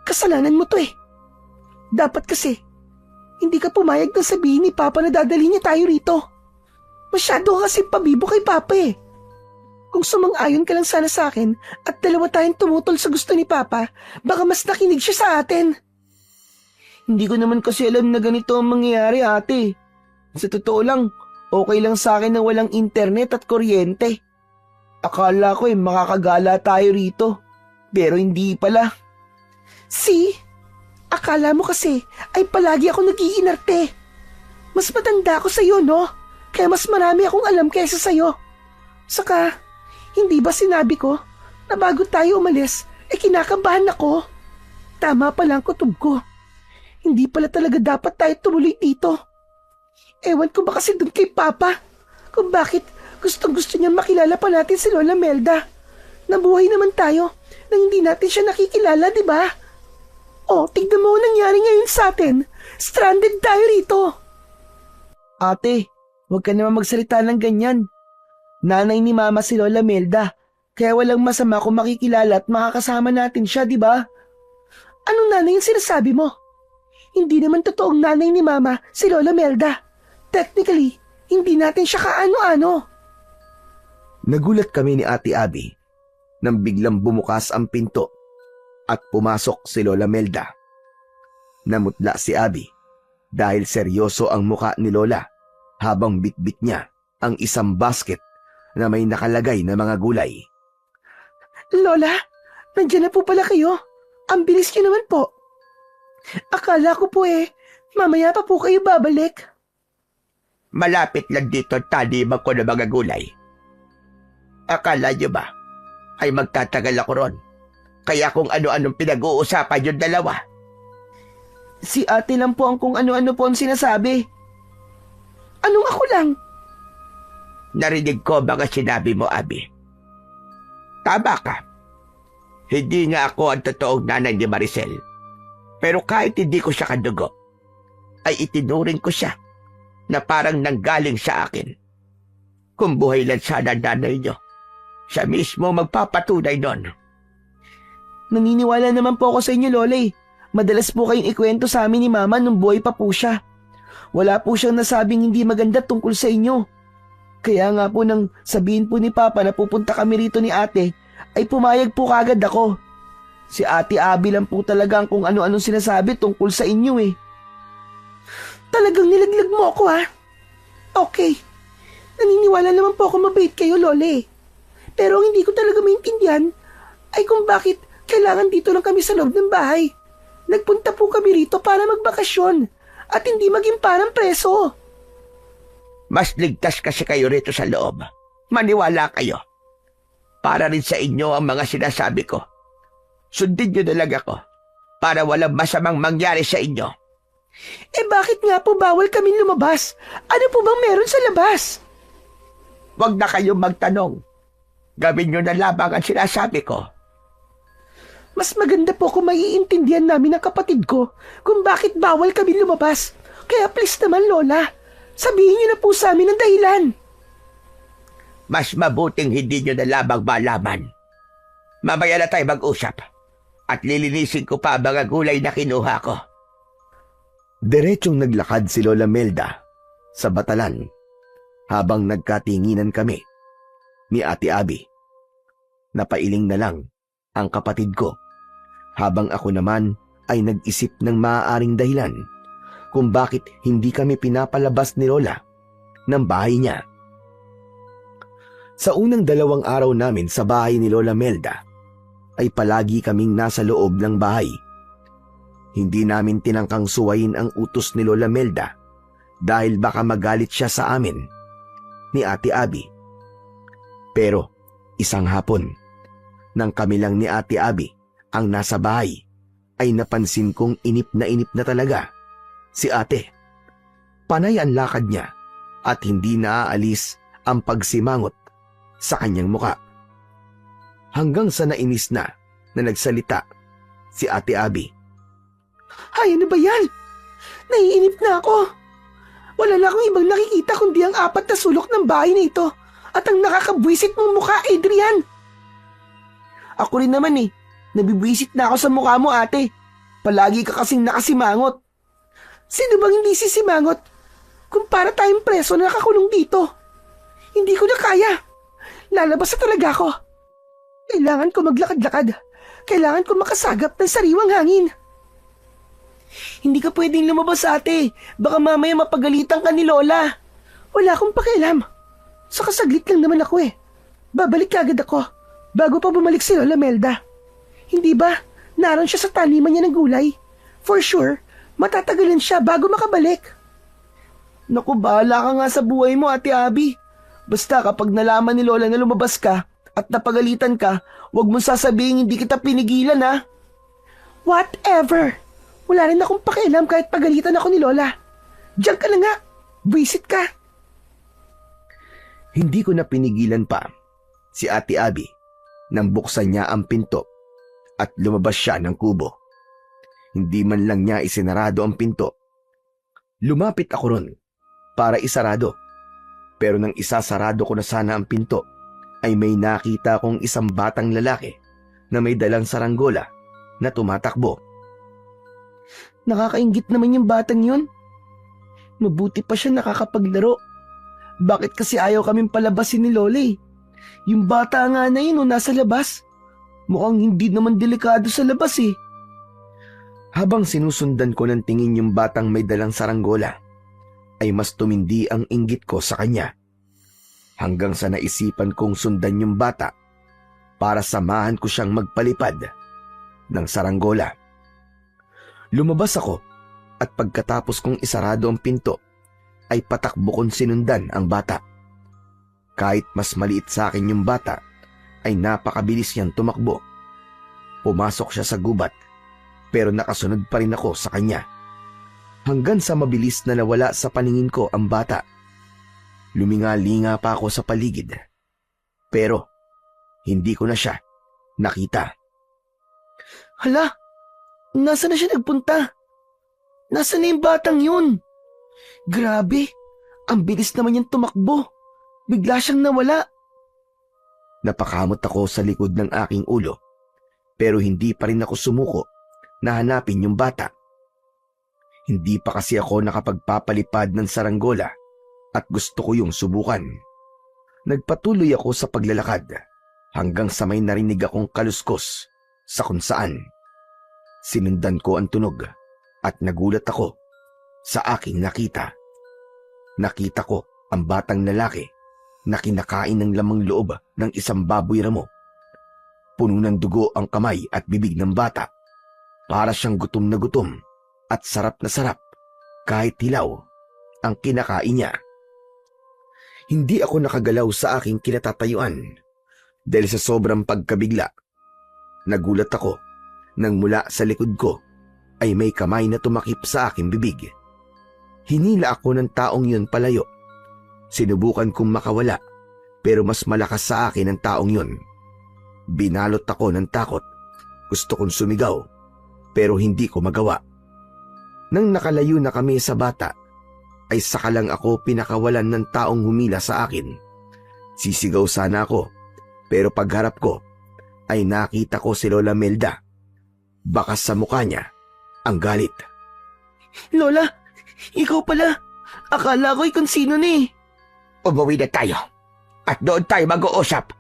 Kasalanan mo to Dapat kasi, hindi ka pumayag na sabihin ni Papa na dadalhin niya tayo rito. Masyado ka kasi pabibo kay Papa Kung sumang-ayon ka lang sana sa akin at dalawa tayong tumutol sa gusto ni Papa, baka mas nakinig siya sa atin. Hindi ko naman kasi alam na ganito ang mangyayari, ate. Sa totoo lang, okay lang sa akin na walang internet at kuryente. Akala ko makakagala tayo rito. Pero hindi pala. See? Akala mo kasi ay palagi ako nag-iinarte. Mas matanda ako sa'yo, no? Kaya mas marami akong alam kaysa sa'yo. Saka, hindi ba sinabi ko na bago tayo umalis, kinakabahan ako? Tama pala ang kutob ko. Hindi pala talaga dapat tayo tumuloy dito. Ewan ko ba kasi dun kay Papa kung bakit gustong-gusto niya makilala pa natin si Lola Melda. Nabuhay naman tayo na hindi natin siya nakikilala, di ba? Oh, tignan mo ang nangyari ngayon sa atin. Stranded tayo rito. Ate, huwag ka naman magsalita ng ganyan. Nanay ni Mama si Lola Melda, kaya walang masama kung makikilala at makakasama natin siya, di ba? Anong nanay yung sinasabi mo? Hindi naman totoong nanay ni Mama si Lola Melda. Technically, hindi natin siya kaano-ano. Nagulat kami ni Ate Abby nang biglang bumukas ang pinto at pumasok si Lola Melda. Namutla si Abby dahil seryoso ang muka ni Lola habang bitbit niya ang isang basket na may nakalagay na mga gulay. Lola, nandiyan na po pala kayo. Ang bilis niyo naman po. Akala ko po mamaya pa po kayo babalik. Malapit lang dito taniman ko ng mga gulay. Akala niyo ba ay magtatagal ako ron? Kaya kung ano-anong pinag-uusapan yung dalawa. Si ate lang po ang kung ano-ano po ang sinasabi. Anong ako lang? Narinig ko mga sinabi mo, Abby. Tama ka. Hindi nga ako ang totoong nanay ni Maricel. Pero kahit hindi ko siya kadugo, ay itinuring ko siya na parang nanggaling sa akin. Kung buhay lang sana nanay niyo, siya mismo magpapatunay nun. Naniniwala naman po ako sa inyo, Lola. Madalas po kayong ikwento sa amin ni Mama nung buhay pa po siya. Wala po siyang nasabing hindi maganda tungkol sa inyo. Kaya nga po nang sabihin po ni Papa na pupunta kami rito ni ate, ay pumayag po kagad ako. Si Ate Abby lang po talaga ang kung ano-anong sinasabi tungkol sa inyo Talagang nilaglag mo ako Okay. Naniniwala naman po ako mabait kayo, Lola Pero ang hindi ko talaga maintindihan ay kung bakit kailangan dito lang kami sa loob ng bahay. Nagpunta po kami rito para magbakasyon at hindi maging parang preso. Mas ligtas kasi kayo rito sa loob. Maniwala kayo. Para rin sa inyo ang mga sinasabi ko. Sundin niyo na lang ako para walang masamang mangyari sa inyo. Eh bakit nga po bawal kaming lumabas? Ano po bang meron sa labas? Huwag na kayong magtanong. Gawin niyo na lamang ang sinasabi ko. Mas maganda po kung maiintindihan namin ng kapatid ko kung bakit bawal kami lumabas. Kaya please naman, Lola, sabihin niyo na po sa amin ang dahilan. Mas mabuting hindi niyo na lamang malaman. Mamaya na tayo mag-usap. At lilinisin ko pa ang mga gulay na kinuha ko. Diretsong naglakad si Lola Melda sa batalan habang nagkatinginan kami ni Ate Abby. Napailing na lang ang kapatid ko habang ako naman ay nag-isip ng maaaring dahilan kung bakit hindi kami pinapalabas ni Lola ng bahay niya. Sa unang 2 araw namin sa bahay ni Lola Melda ay palagi kaming nasa loob ng bahay. Hindi namin tinangkang suwayin ang utos ni Lola Melda dahil baka magalit siya sa amin ni Ate Abby. Pero isang hapon, nang kami lang ni Ate Abby ang nasa bahay, ay napansin kong inip na talaga si ate. Panay ang lakad niya at hindi naaalis ang pagsimangot sa kanyang muka. Hanggang sa nainis na nagsalita si Ate Abby. Ay, ano ba yan? Naiinip na ako. Wala na akong ibang nakikita kundi ang 4 na sulok ng bahay na ito at ang nakakabwisit mong mukha, Adrian. Ako rin naman eh. Nabibwisit na ako sa mukha mo, ate. Palagi ka kasing nakasimangot. Sino bang hindi sisimangot kung para tayong preso na nakakulong dito? Hindi ko na kaya. Lalabas na talaga ako. Kailangan ko maglakad-lakad. Kailangan ko makasagap ng sariwang hangin. Hindi ka pwedeng lumabas, ate. Baka mamaya mapagalitan ka ni Lola. Wala akong pakialam. Saka saglit lang naman ako eh. Babalik agad ako bago pa bumalik si Lola Melda. Hindi ba naroon siya sa taniman niya ng gulay? For sure, matatagalan siya bago makabalik. Naku, bahala ka nga sa buhay mo, Ate Abby. Basta kapag nalaman ni Lola na lumabas ka at napagalitan ka, huwag mong sasabihin hindi kita pinigilan, ha? Whatever. Wala rin akong pakialam kahit pagalitan ako ni Lola. Diyan ka na nga. Buisit ka. Hindi ko na pinigilan pa si Ate Abby nang buksan niya ang pinto at lumabas siya ng kubo. Hindi man lang niya isinarado ang pinto. Lumapit ako ron para isarado. Pero nang isasarado ko na sana ang pinto, ay may nakita kong isang batang lalaki na may dalang saranggola na tumatakbo. Nakakaingit naman yung batang yun. Mabuti pa siya nakakapaglaro. Bakit kasi ayaw kaming palabasin ni Lola eh? Yung bata nga na yun nasa labas. Mukhang hindi naman delikado sa labas eh. Habang sinusundan ko ng tingin yung batang may dalang saranggola, ay mas tumindi ang inggit ko sa kanya. Hanggang sa naisipan kong sundan yung bata para samahan ko siyang magpalipad ng saranggola. Lumabas ako at pagkatapos kong isarado ang pinto, ay patakbo kong sinundan ang bata. Kahit mas maliit sa akin yung bata, ay napakabilis niyang tumakbo. Pumasok siya sa gubat, pero nakasunod pa rin ako sa kanya. Hanggang sa mabilis na nawala sa paningin ko ang bata. Luminga-linga pa ako sa paligid. Pero, hindi ko na siya nakita. Hala, nasaan na siya nagpunta? Nasaan na yung batang yun? Grabe, ang bilis naman niyang tumakbo. Bigla siyang nawala. Napakamot ako sa likod ng aking ulo, pero hindi pa rin ako sumuko na hanapin yung bata. Hindi pa kasi ako nakapagpapalipad ng saranggola at gusto ko yung subukan. Nagpatuloy ako sa paglalakad hanggang sa may narinig akong kaluskos sa kung saan. Sinundan ko ang tunog at nagulat ako sa aking nakita. Nakita ko ang batang lalaki na kinakain ng lamang loob ng isang baboy ramo. Puno ng dugo ang kamay at bibig ng bata. Para siyang gutom na gutom at sarap na sarap kahit hilaw ang kinakain niya. Hindi ako nakagalaw sa aking kinatatayuan. dahil sa sobrang pagkabigla. Nagulat ako nang mula sa likod ko ay may kamay na tumakip sa aking bibig. Hinila ako ng taong yun palayo. Sinubukan kong makawala pero mas malakas sa akin ang taong yun. Binalot ako ng takot. Gusto kong sumigaw pero hindi ko magawa. Nang nakalayo na kami sa bata, ay saka lang ako pinakawalan ng taong humila sa akin. Sisigaw sana ako, pero pagharap ko, ay nakita ko si Lola Melda. Bakas sa mukha niya, ang galit. Lola, ikaw pala. Akala ko'y kung sino na eh. Umuwi na tayo. At doon tayo mag-uusap.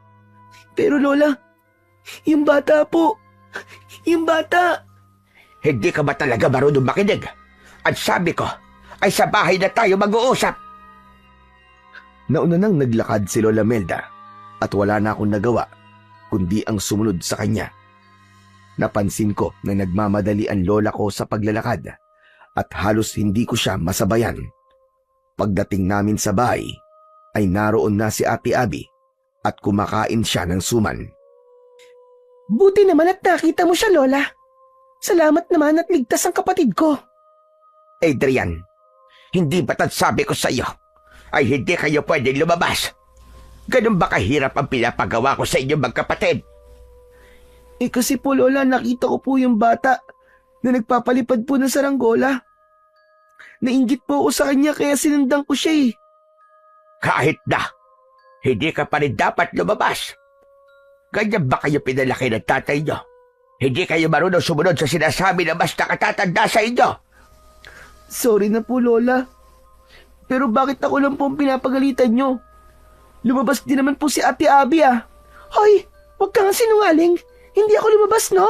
Pero Lola, yung bata po. Yung bata. Hindi ka ba talaga marunong makinig? At sabi ko, ay sa bahay na tayo mag-uusap. Nauna nang naglakad si Lola Melda at wala na akong nagawa kundi ang sumunod sa kanya. Napansin ko na nagmamadali ang lola ko sa paglalakad at halos hindi ko siya masabayan. Pagdating namin sa bahay ay naroon na si Ate Abby at kumakain siya ng suman. Buti naman at nakita mo siya, Lola. Salamat naman at ligtas ang kapatid ko. Adrian, hindi ba't sabi ko sa iyo ay hindi kayo pwedeng lumabas? Ganun ba kahirap ang pinapagawa ko sa inyong magkapatid? Kasi po Lola, nakita ko po yung bata na nagpapalipad po ng saranggola. Nainggit po ako sa kanya kaya sinundan ko siya eh. Kahit na, hindi ka pa rin dapat lumabas. Ganyan ba kayo pinalaki ng tatay niyo? Hindi kayo marunong sumunod sa sinasabi na mas nakatatanda sa inyo? Sorry na po Lola. Pero bakit ako lang po ang pinapagalitan nyo? Lumabas din naman po si Ate Abby ah. Hoy, huwag kang sinungaling. Hindi ako lumabas, no?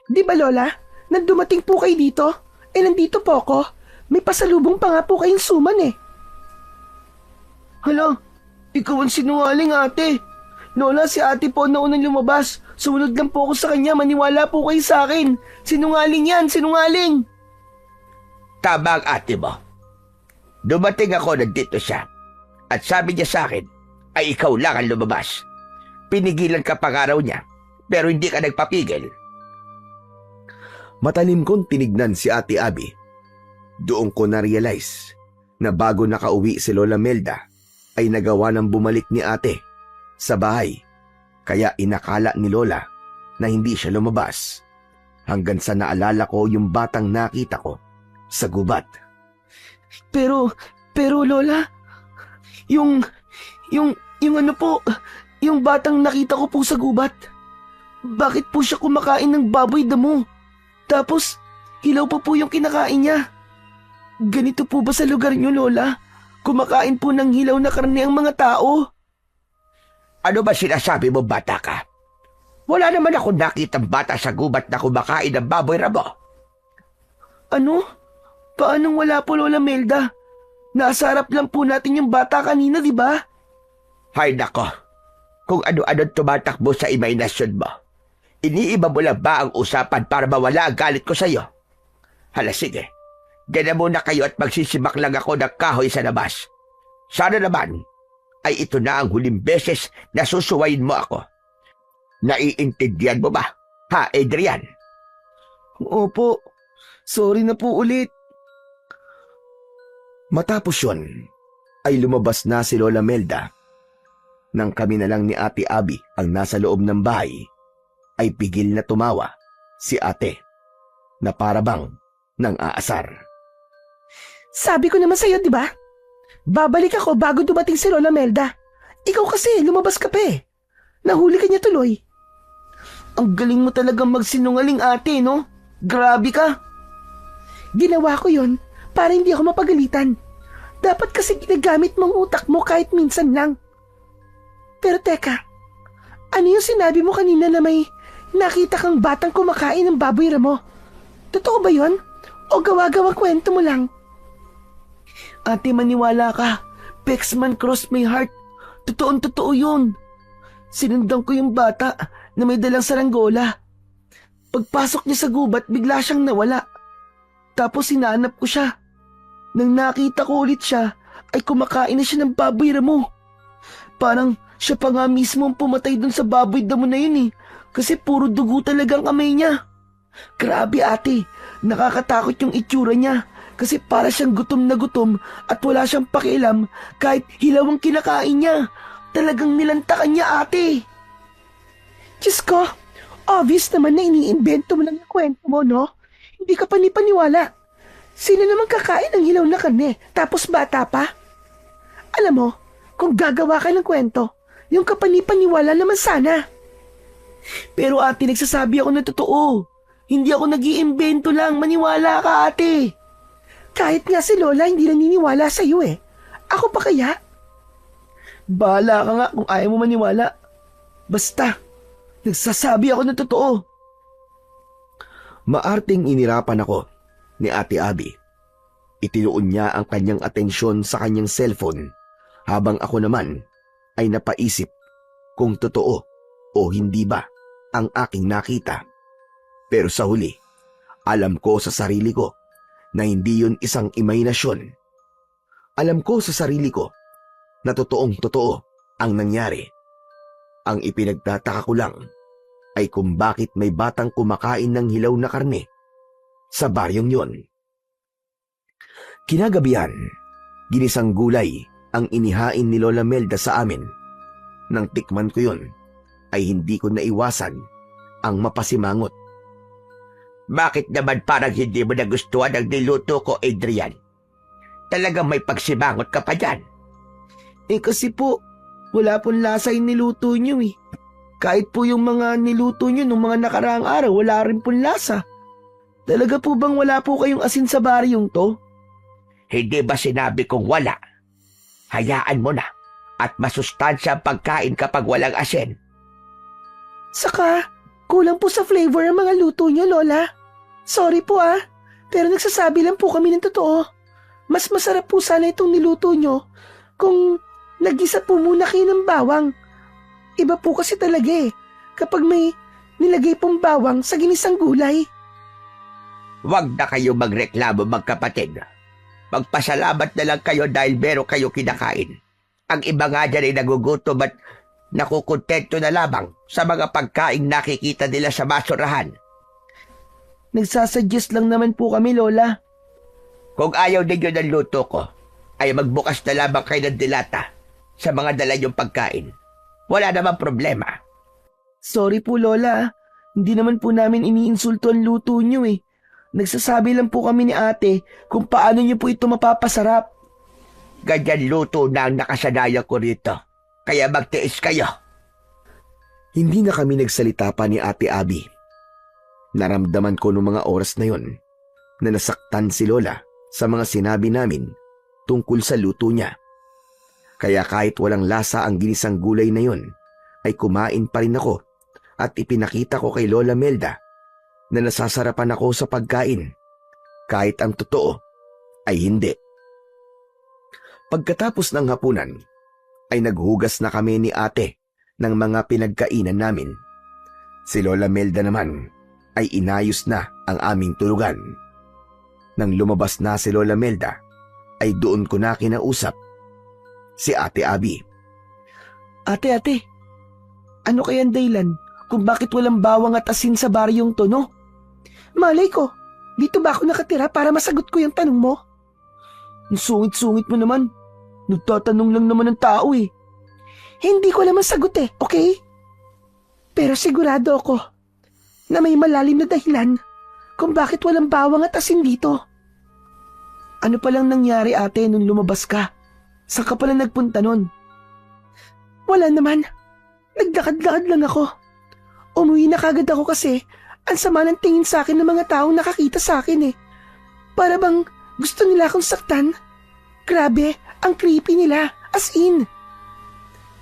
Di ba, Lola? Nang dumating po kayo dito, nandito po ako. May pasalubong pa nga po kayong suman eh. Hala, ikaw ang sinungaling ate. Lola, si ate po na unang lumabas. Sumunod lang po ako sa kanya, maniwala po kayo sa akin. Sinungaling yan, sinungaling. Tama ang ate mo. Dumating ako nandito siya. At sabi niya sa akin, ay ikaw lang ang lumabas. Pinigilan ka pa nga raw niya, pero hindi ka nagpapigil. Matalim kong tinignan si Ate Abby. Doon ko na-realize na bago nakauwi si Lola Melda, ay nagawa ng bumalik ni ate sa bahay. Kaya inakala ni Lola na hindi siya lumabas. Hanggang sa naalala ko yung batang nakita ko sa gubat. Pero Lola, yung ano po, yung batang nakita ko po sa gubat. Bakit po siya kumakain ng baboy damo? Tapos, hilaw pa po yung kinakain niya. Ganito po ba sa lugar niyo, Lola? Kumakain po ng hilaw na karne ang mga tao. Ano ba sinasabi mo, bata ka? Wala naman ako nakitang bata sa gubat na kumakain ng baboy rabo. Ano? Paanong wala po, Lola Melda? Nasa harap lang po natin yung bata kanina, di ba? Hay nako, kung ano-ano tumatakbo sa imahinasyon mo. Iniiba mo lang ba ang usapan para mawala ang galit ko sa'yo? Hala sige, ganyan muna kayo at magsisibak lang ako ng kahoy sa labas. Sana naman ay ito na ang huling beses na susuwayin mo ako. Naiintindihan mo ba, ha Adrian? Opo, sorry na po ulit. Matapos yun, ay lumabas na si Lola Melda. Nang kami na lang ni Ate Abby ang nasa loob ng bahay, ay pigil na tumawa si ate na parabang nang aasar. Sabi ko naman sa'yo, di ba? Babalik ako bago dumating si Lola Melda. Ikaw kasi, lumabas ka pa eh. Nahuli ka niya tuloy. Ang galing mo talagang magsinungaling ate, no? Grabe ka. Ginawa ko yon para hindi ako mapagalitan. Dapat kasi ginagamit mong utak mo kahit minsan lang. Pero teka, ano yung sinabi mo kanina na may nakita kang batang kumakain ng baboy ramo? Totoo ba yon? O gawa-gawang kwento mo lang? Ate, maniwala ka. Pexman cross my heart. Totoong-totoo yun. Sinundan ko yung bata na may dalang saranggola. Pagpasok niya sa gubat, bigla siyang nawala. Tapos hinanap ko siya. Nang nakita ko ulit siya, ay kumakain na siya ng baboy ramo. Parang Siya pa nga mismo ang pumatay dun sa baboy damo na yun eh. Kasi puro dugo talagang kamay niya. Grabe ate, nakakatakot yung itsura niya. Kasi para siyang gutom na gutom at wala siyang pakialam kahit hilaw ang kinakain niya. Talagang nilantakan niya ate. Diyos ko, obvious naman na iniimbento mo lang yung kwento mo, no? Hindi ka panipaniwala. Sino naman kakain ng hilaw na karne, tapos bata pa? Alam mo, kung gagawa ka ng kwento, yung kapanipaniwala naman sana. Pero ate, nagsasabi ako na totoo. Hindi ako nag-iimbento lang, maniwala ka ate. Kahit nga si Lola hindi naniniwala sa'yo eh. Ako pa kaya? Bahala ka nga kung ayaw mo maniwala. Basta, nagsasabi ako na totoo. Maarting inirapan ako ni Ate Abby. Itinuon niya ang kanyang atensyon sa kanyang cellphone habang ako naman ay napaisip kung totoo o hindi ba ang aking nakita. Pero sa huli, alam ko sa sarili ko na hindi yun isang imahinasyon. Alam ko sa sarili ko na totoong totoo ang nangyari. Ang ipinagtataka ko lang ay kung bakit may batang kumakain ng hilaw na karne sa baryong yon. Kinagabihan, ginisang gulay ang inihain ni Lola Melda sa amin. Nang tikman ko yon, ay hindi ko naiwasan ang mapasimangot. Bakit naman parang hindi mo nagustuhan ang niluto ko, Adrian? Talagang may pagsimangot ka pa dyan. Eh kasi po, wala pong lasa yung niluto niyo eh. Kahit po yung mga niluto niyo nung mga nakaraang araw, wala rin pong lasa. Talaga po bang wala po kayong asin sa baryong to? Hindi ba sinabi kong wala? Hayaan mo na at masustansya ang pagkain kapag walang asin. Saka, kulang po sa flavor ang mga luto niyo, Lola. Sorry po pero nagsasabi lang po kami ng totoo. Mas masarap po sana itong niluto niyo kung nagisa po muna kayo ng bawang. Iba po kasi talaga kapag may nilagay pong bawang sa ginisang gulay. Huwag na kayo magreklamo, magkapatid. Magpasalamat na lang kayo dahil meron kayo kinakain. Ang iba nga dyan ay nagugutom at nakukontento na lamang sa mga pagkain nakikita nila sa basurahan. Nagsasuggest lang naman po kami, Lola. Kung ayaw ninyo ng luto ko, ay magbukas na lamang kayo ng dilata sa mga dala niyong pagkain. Wala namang problema. Sorry po, Lola. Hindi naman po namin iniinsulto ang luto niyo eh. Nagsasabi lang po kami ni ate kung paano niyo po ito mapapasarap. Ganyan luto na ang nakasanayan ko rito. Kaya magtiis kayo. Hindi na kami nagsalita pa ni Ate Abby. Naramdaman ko noong mga oras na yon na nasaktan si Lola sa mga sinabi namin tungkol sa luto niya. Kaya kahit walang lasa ang ginisang gulay na yon, ay kumain pa rin ako at ipinakita ko kay Lola Melda na nasasarapan ako sa pagkain, kahit ang totoo ay hindi. Pagkatapos ng hapunan, ay naghugas na kami ni ate ng mga pinagkainan namin. Si Lola Melda naman ay inayos na ang aming tulugan. Nang lumabas na si Lola Melda, ay doon ko na kinausap si Ate Abby. Ate, ano kayang dahilan kung bakit walang bawang at asin sa baryong to, no? Malay ko, dito ba ako nakatira para masagot ko yung tanong mo? Ang sungit-sungit mo naman. Nagtatanong lang naman ng tao eh. Hindi ko naman sagot okay? Pero sigurado ako na may malalim na dahilan kung bakit walang bawang at asin dito. Ano palang nangyari ate nung lumabas ka? Saan ka pala nagpunta nun? Wala naman. Nagdakad-lakad lang ako. Umuwi na kagad ako kasi ang sama ng tingin sa akin ng mga taong nakakita sa akin Para bang gusto nila akong saktan. Grabe, ang creepy nila. As in.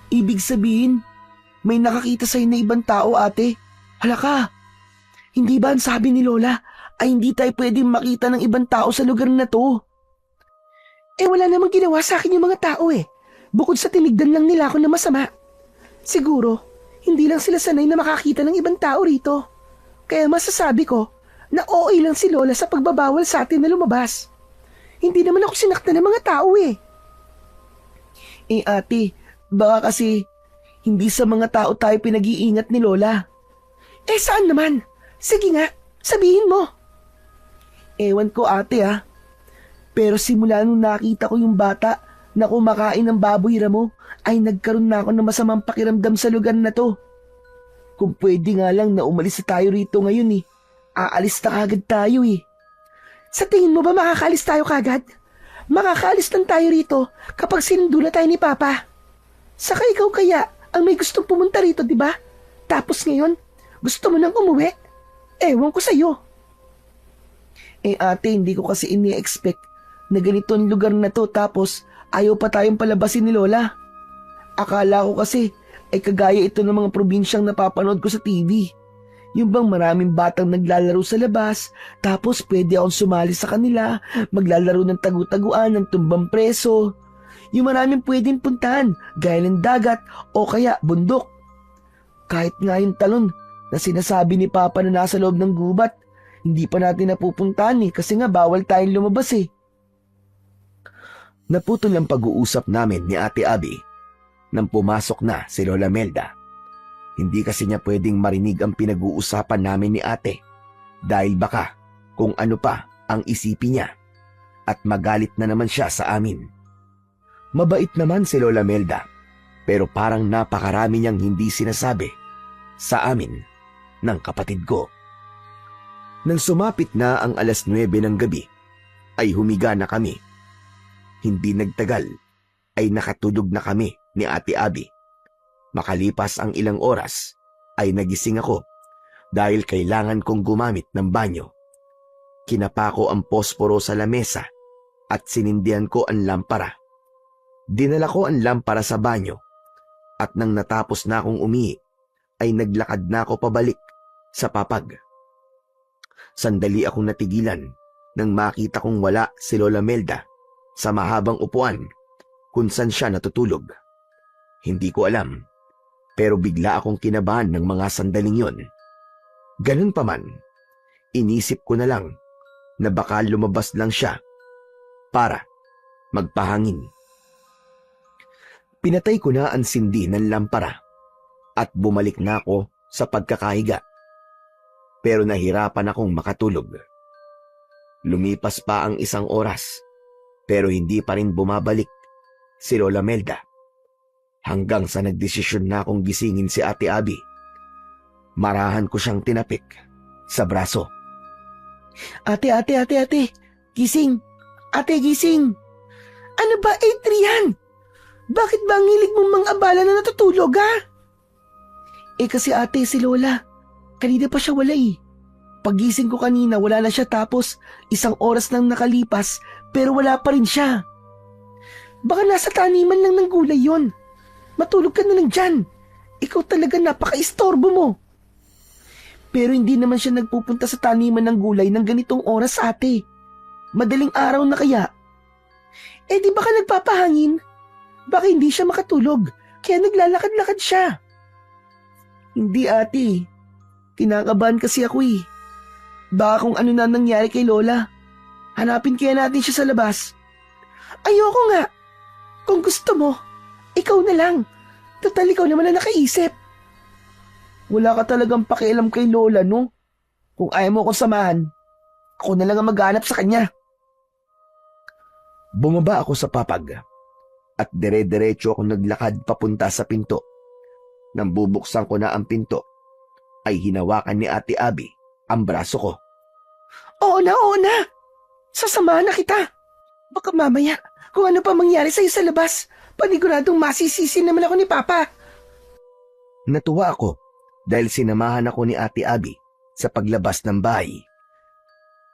Ibig sabihin, may nakakita sa'yo na ibang tao ate. Hala ka. Hindi ba ang sabi ni Lola ay hindi tayo pwedeng makita ng ibang tao sa lugar na to? Wala namang ginawa sa akin yung mga tao Bukod sa tinigdan lang nila ako na masama. Siguro, hindi lang sila sanay na makakita ng ibang tao rito. Kaya masasabi ko na OA lang si Lola sa pagbabawal sa atin na lumabas. Hindi naman ako sinaktan ng mga tao Ate, baka kasi Hindi sa mga tao tayo pinag-iingat ni Lola. Eh saan naman? Sige nga, sabihin mo. Ewan ko ate pero simula nung nakita ko yung bata na kumakain ng baboy ramo, ay nagkaroon na ako ng masamang pakiramdam sa lugar na to. Kung pwede nga lang na umalis na tayo rito ngayon aalis na kagad tayo Sa tingin mo ba makakaalis tayo kagad? Makakaalis lang tayo rito kapag sinundula tayo ni Papa. Saka ikaw kaya ang may gustong pumunta rito, di ba? Tapos ngayon, gusto mo nang umuwi? Ewan ko sa'yo. Ate, hindi ko kasi ini-expect na ganito ang lugar na to tapos ayaw pa tayong palabasin ni Lola. Akala ko kasi ay kagaya ito ng mga probinsyang napapanood ko sa TV. Yung bang maraming batang naglalaro sa labas, tapos pwede akong sumali sa kanila, maglalaro ng tagu-taguan, ng tumbang preso. Yung maraming pwedeng puntahan, gaya ng dagat o kaya bundok. Kahit nga yung talon na sinasabi ni Papa na nasa loob ng gubat, hindi pa natin napupuntahan kasi nga bawal tayong lumabas Naputol ang pag-uusap namin ni Ate Abby nang pumasok na si Lola Melda. Hindi kasi niya pwedeng marinig ang pinag-uusapan namin ni ate dahil baka kung ano pa ang isipin niya at magalit na naman siya sa amin. Mabait naman si Lola Melda pero parang napakarami niyang hindi sinasabi sa amin ng kapatid ko. Nang sumapit na ang 9:00 ng gabi ay humiga na kami. Hindi nagtagal ay nakatulog na kami ni Ate Abby. Makalipas ang ilang oras ay nagising ako dahil kailangan kong gumamit ng banyo. Kinapa ko ang posporo sa lamesa at sinindihan ko ang lampara. Dinala ko ang lampara sa banyo at nang natapos na akong umihi ay naglakad na ako pabalik sa papag. Sandali akong natigilan nang makita kong wala si Lola Melda sa mahabang upuan kung saan siya natutulog. Hindi ko alam, pero bigla akong kinabahan ng mga sandaling yon. Ganun pa man, inisip ko na lang na baka lumabas lang siya para magpahangin. Pinatay ko na ang sindi ng lampara at bumalik na ako sa pagkakahiga. Pero nahirapan akong makatulog. Lumipas pa ang 1 oras pero hindi pa rin bumabalik si Lola Melda. Hanggang sa nagdesisyon na akong gisingin si Ate Abby. Marahan ko siyang tinapik sa braso. Ate, gising! Ate, gising! Ano ba, Adrian? Bakit ba ang hilig mong mga abala na natutulog, Kasi ate, si Lola, kanina pa siya wala Pagising ko kanina, wala na siya tapos 1 oras nang nakalipas pero wala pa rin siya. Baka nasa taniman lang ng gulay yon. Matulog ka na lang dyan. Ikaw talaga napaka-istorbo mo. Pero hindi naman siya nagpupunta sa taniman ng gulay ng ganitong oras, ate. Madaling araw na kaya. Di baka nagpapahangin? Baka hindi siya makatulog, kaya naglalakad-lakad siya. Hindi, ate. Kinakabahan kasi ako Baka kung ano na nangyari kay Lola. Hanapin kaya natin siya sa labas. Ayoko nga. Kung gusto mo, ikaw na lang. Total, ikaw naman na nakaisip. Wala ka talagang pakialam kay Lola, no? Kung ayaw mo akong samahan, ako na lang ang maghanap sa kanya. Bumaba ako sa papag at dire-diretso akong naglakad papunta sa pinto. Nang bubuksan ko na ang pinto, ay hinawakan ni Ate Abby ang braso ko. Oo na. Sasamahan na kita. Baka mamaya, kung ano pa mangyari sa'yo sa labas, paniguradong masisisi naman ako ni Papa. Natuwa ako dahil sinamahan ako ni Ate Abby sa paglabas ng bahay.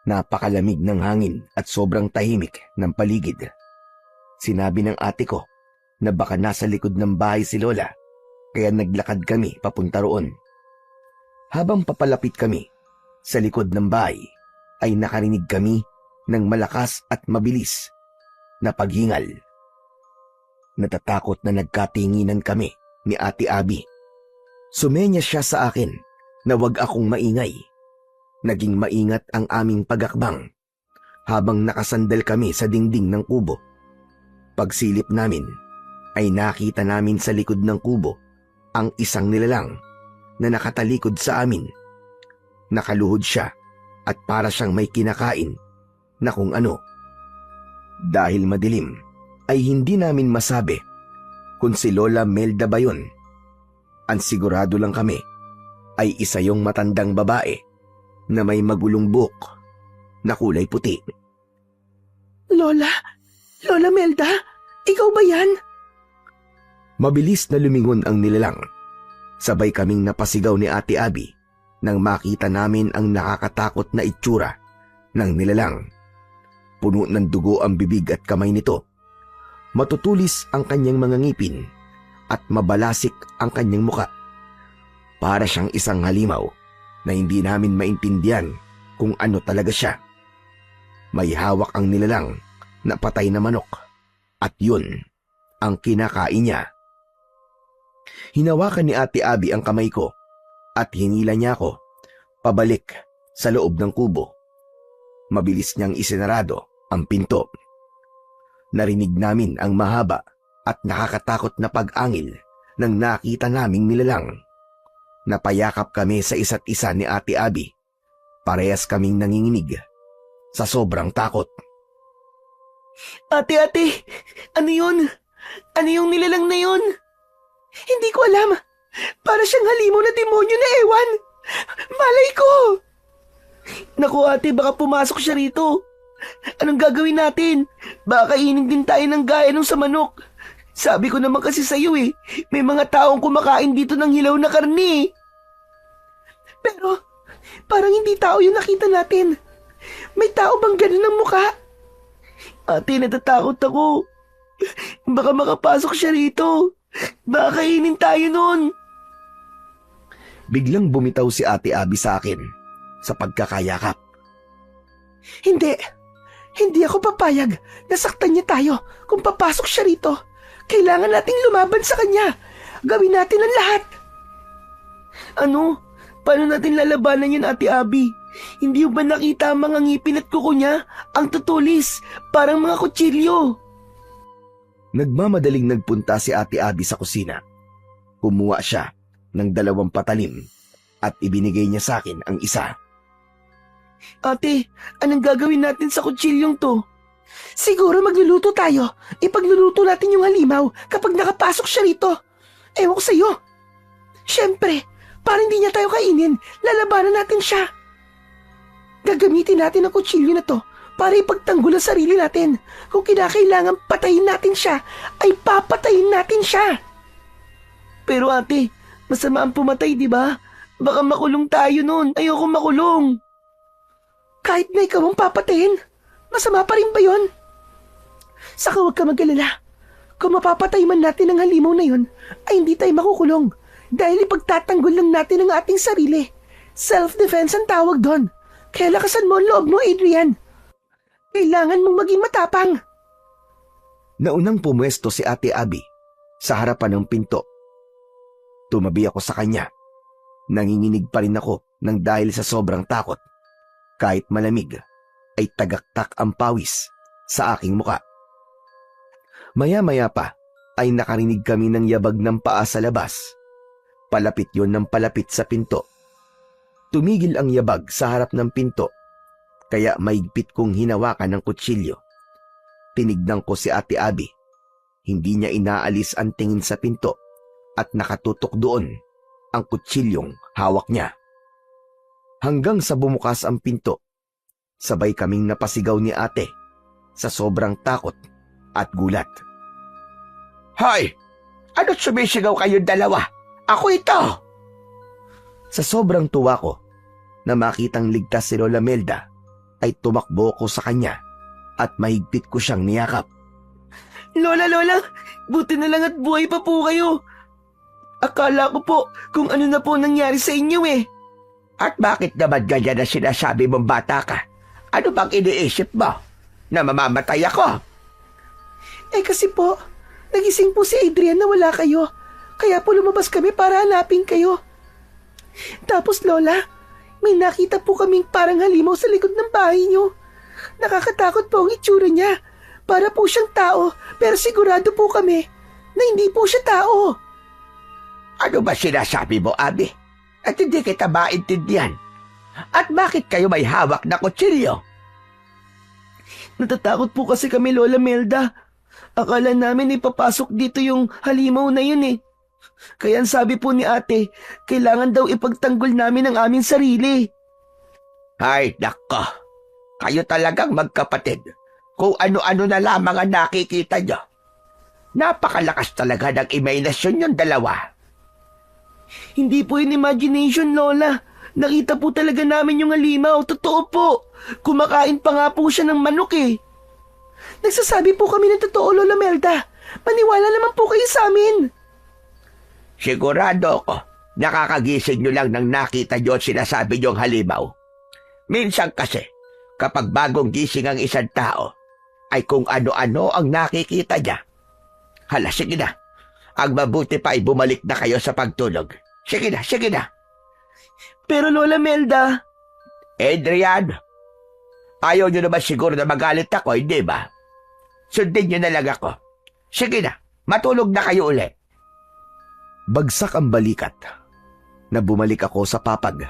Napakalamig ng hangin at sobrang tahimik ng paligid. Sinabi ng ate ko na baka nasa likod ng bahay si Lola, kaya naglakad kami papunta roon. Habang papalapit kami sa likod ng bahay, ay nakarinig kami ng malakas at mabilis na paghingal. Natatakot na nagkatinginan kami ni Ate Abby. Sumenya siya sa akin na wag akong maingay. Naging maingat ang aming pagakbang habang nakasandal kami sa dingding ng kubo. Pagsilip namin ay nakita namin sa likod ng kubo ang isang nilalang na nakatalikod sa amin. Nakaluhod siya at para siyang may kinakain na kung ano. Dahil madilim ay hindi namin masabi kung si Lola Melda ba yun. Ang sigurado lang kami ay isa yung matandang babae na may magulong buhok na kulay puti. Lola? Lola Melda? Ikaw ba yan? Mabilis na lumingon ang nilalang. Sabay kaming napasigaw ni Ate Abby nang makita namin ang nakakatakot na itsura ng nilalang. Puno ng dugo ang bibig at kamay nito. Matutulis ang kanyang mga ngipin at mabalasik ang kanyang muka. Para siyang isang halimaw na hindi namin maintindihan kung ano talaga siya. May hawak ang nilalang na patay na manok at yun ang kinakain niya. Hinawakan ni Ate Abby ang kamay ko at hinila niya ako pabalik sa loob ng kubo. Mabilis niyang isinarado ang pinto. Narinig namin ang mahaba at nakakatakot na pag-angil nang nakita naming nilalang. Napayakap kami sa isa't isa ni Ate Abby. Parehas kaming nanginginig sa sobrang takot. Ate, ano yun? Ano yung nilalang na yun? Hindi ko alam. Para siyang halimaw na demonyo na ewan. Malay ko! Naku ate, baka pumasok siya rito. Anong gagawin natin? Baka kainin din tayo ng gaya nung sa manok. Sabi ko naman kasi sa'yo may mga taong kumakain dito ng hilaw na karne. Pero, parang hindi tao yung nakita natin. May tao bang ganun ang mukha? Ate, natatakot ako. Baka makapasok siya rito. Baka kainin tayo nun. Biglang bumitaw si Ate Abby sa akin sa pagkakayakap. Hindi. Hindi ako papayag na saktan niya tayo kung papasok siya rito. Kailangan nating lumaban sa kanya. Gawin natin ang lahat. Ano? Paano natin lalabanan yun, Ate Abby? Hindi ba nakita ang mga ngipin at kuko niya? Ang tutulis, parang mga kutsilyo. Nagmamadaling nagpunta si Ate Abby sa kusina. Kumuha siya ng 2 patalim at ibinigay niya sa akin ang isa. Ate, anong gagawin natin sa kutsilyong to? Siguro magluluto tayo. Ipagluluto natin yung halimaw kapag nakapasok siya rito. Ewan ko sa'yo. Siyempre, para hindi niya tayo kainin, lalabanan natin siya. Gagamitin natin ang kutsilyo na to para ipagtanggol ang sarili natin. Kung kinakailangan patayin natin siya, ay papatayin natin siya. Pero ate, masama ang pumatay, di ba? Baka makulong tayo nun. Ayoko makulong. Kahit na ikaw ang papatayin, masama pa rin ba yun? Saka huwag ka mag-alala. Kung mapapatay man natin ang halimaw na yun, ay hindi tayo makukulong. Dahil ipagtatanggol lang natin ang ating sarili. Self-defense ang tawag doon. Kaya lakasan mo ang loob mo, Adrian. Kailangan mong maging matapang. Naunang pumwesto si Ate Abby sa harapan ng pinto. Tumabi ako sa kanya. Nanginginig pa rin ako nang dahil sa sobrang takot. Kahit malamig, ay tagaktak ang pawis sa aking muka. Maya-maya pa ay nakarinig kami ng yabag ng paa sa labas. Palapit yon ng palapit sa pinto. Tumigil ang yabag sa harap ng pinto, kaya maigpit kong hinawakan ng kutsilyo. Tinignan ko si Ate Abby. Hindi niya inaalis ang tingin sa pinto at nakatutok doon ang kutsilyong hawak niya. Hanggang sa bumukas ang pinto, sabay kaming napasigaw ni ate sa sobrang takot at gulat. Hoy! Ano't sumisigaw kayong dalawa? Ako ito! Sa sobrang tuwa ko na makitang ligtas si Lola Melda, ay tumakbo ko sa kanya at mahigpit ko siyang niyakap. Lola, buti na lang at buhay pa po kayo. Akala ko po kung ano na po nangyari sa inyo At bakit naman ganyan na sinasabi mong bata ka? Ano bang iniisip mo? Na mamamatay ako? Kasi po, nagising po si Adrian na wala kayo. Kaya po lumabas kami para hanapin kayo. Tapos Lola, may nakita po kaming parang halimaw sa likod ng bahay niyo. Nakakatakot po ang itsura niya. Para po siyang tao, pero sigurado po kami na hindi po siya tao. Ano ba sinasabi mo, Abi? At hindi kita maintindihan. At bakit kayo may hawak na kutsilyo? Natatakot po kasi kami, Lola Melda. Akala namin ipapasok dito yung halimaw na yun eh. Kaya ang sabi po ni ate, kailangan daw ipagtanggol namin ang aming sarili. Ay, nako. Kayo talagang magkapatid. Kung ano-ano na lamang ang nakikita nyo. Napakalakas talaga ng imahinasyon yung dalawa. Hindi po yun imagination, Lola. Nakita po talaga namin yung halimaw. Totoo po. Kumakain pa nga po siya ng manok eh. Nagsasabi po kami ng totoo, Lola Melda. Maniwala naman po kayo sa amin. Sigurado ako, nakakagising nyo lang nang nakita nyo at sinasabi nyong halimaw. Minsan kasi, kapag bagong gising ang isang tao, ay kung ano-ano ang nakikita niya. Hala, sige na. Ang mabuti pa ay bumalik na kayo sa pagtulog. Sige na, sige na. Pero Lola Melda, Adrian, ayaw nyo naman siguro na magalit ako, hindi ba? Sundin nyo na lang ako. Sige na, matulog na kayo uli. Bagsak ang balikat na bumalik ako sa papag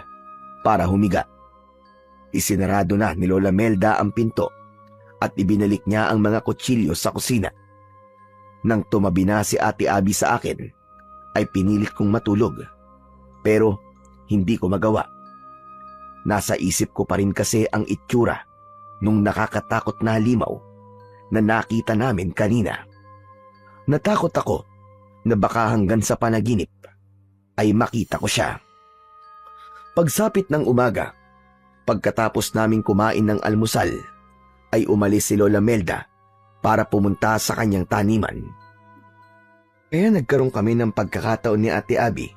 para humiga. Isinarado na ni Lola Melda ang pinto at ibinalik niya ang mga kutsilyo sa kusina. Nang tumabi na si Ate Abby sa akin, ay pinilit kong matulog. Pero hindi ko magawa. Nasa isip ko pa rin kasi ang itsura nung nakakatakot na halimaw na nakita namin kanina. Natakot ako na baka hanggang sa panaginip ay makita ko siya. Pagsapit ng umaga, pagkatapos naming kumain ng almusal, ay umalis si Lola Melda para pumunta sa kanyang taniman. Kaya nagkaroon kami ng pagkakataon ni Ate Abby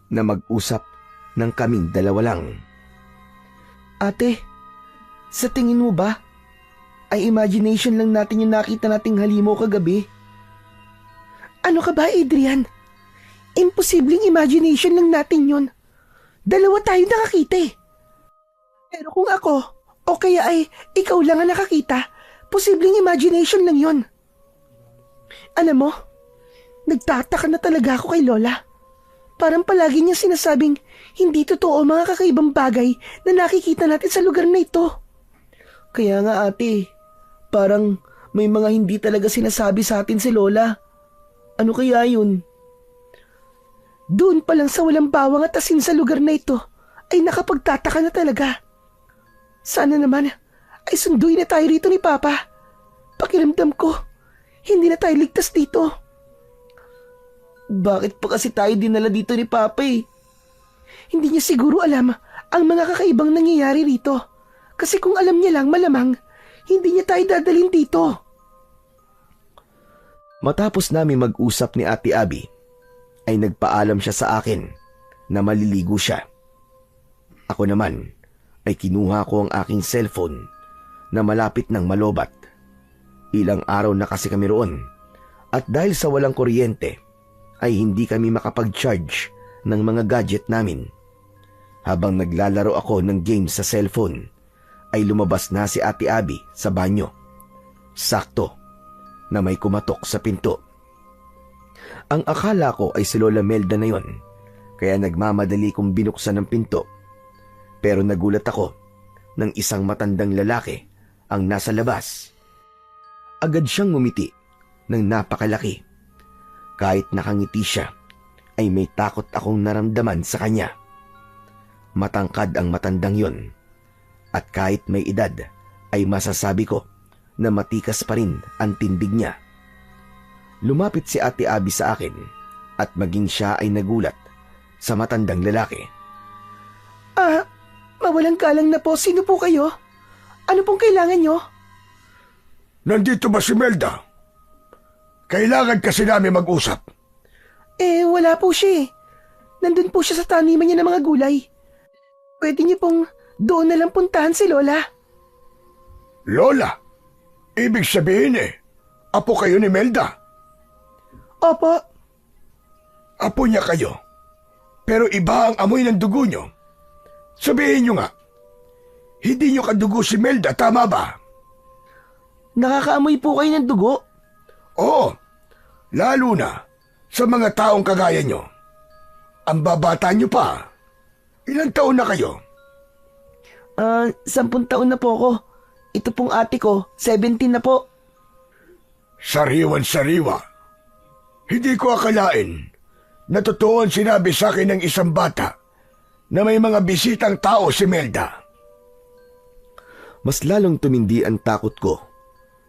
na mag-usap ng kaming dalawa lang. ate, sa tingin mo ba, ay imagination lang natin yung nakita nating halimaw kagabi? Ano ka ba, Adrian? Imposibleng imagination lang natin yun. Dalawa tayo nakakita eh. Pero kung ako, o kaya ay ikaw lang ang nakakita, posibleng imagination lang yun. Alam mo, nagtataka na talaga ako kay Lola. Parang palagi niya sinasabing hindi totoo mga kakaibang bagay na nakikita natin sa lugar na ito. Kaya nga ate, parang may mga hindi talaga sinasabi sa atin si Lola. Ano kaya yun? Doon pa lang sa walang bawang at asin sa lugar na ito ay nakapagtataka na talaga. Sana naman ay sunduin na tayo rito ni Papa. Pakiramdam ko, hindi na tayo ligtas dito. Bakit pa kasi tayo dinala dito ni Papa eh? Hindi niya siguro alam ang mga kakaibang nangyayari rito. Kasi kung alam niya lang malamang, hindi niya tayo dadalhin dito. Matapos namin mag-usap ni Ate Abby, ay nagpaalam siya sa akin na maliligo siya. Ako naman ay kinuha ko ang aking cellphone na malapit ng malobat. Ilang araw na kasi kami roon at dahil sa walang kuryente ay hindi kami makapag-charge ng mga gadget namin. Habang naglalaro ako ng game sa cellphone ay lumabas na si Ate Abby sa banyo. Sakto na may kumatok sa pinto. Ang akala ko ay si Lola Melda na yon, kaya nagmamadali kong binuksan ang pinto. Pero nagulat ako nang isang matandang lalaki ang nasa labas. Agad siyang ngumiti ng napakalaki. Kahit nakangiti siya, ay may takot akong naramdaman sa kanya. Matangkad ang matandang yon, at kahit may edad, ay masasabi ko na matikas pa rin ang tindig niya. Lumapit si Ate Abby sa akin at maging siya ay nagulat sa matandang lalaki. Mawalang galang na po. Sino po kayo? Ano pong kailangan nyo? Nandito ba si Melda? Kailangan kasi namin mag-usap. Wala po siya eh. Nandun po siya sa taniman niya ng mga gulay. Pwede niyo pong doon na lang puntahan si Lola. Lola, ibig sabihin apo kayo ni Melda. Opo. Apo niya kayo. Pero iba ang amoy ng dugo niyo. Sabihin niyo nga, hindi niyo kadugo si Melda, tama ba? Nakakaamoy po kayo ng dugo? Oo, lalo na sa mga taong kagaya niyo. Ang babata niyo pa. Ilang taon na kayo? 10 taon na po ako. Ito pong ate ko, 17 na po. Sariwan-sariwa. Hindi ko akalain na totoo ang sinabi sa akin ng isang bata na may mga bisitang tao si Melda. Mas lalong tumindi ang takot ko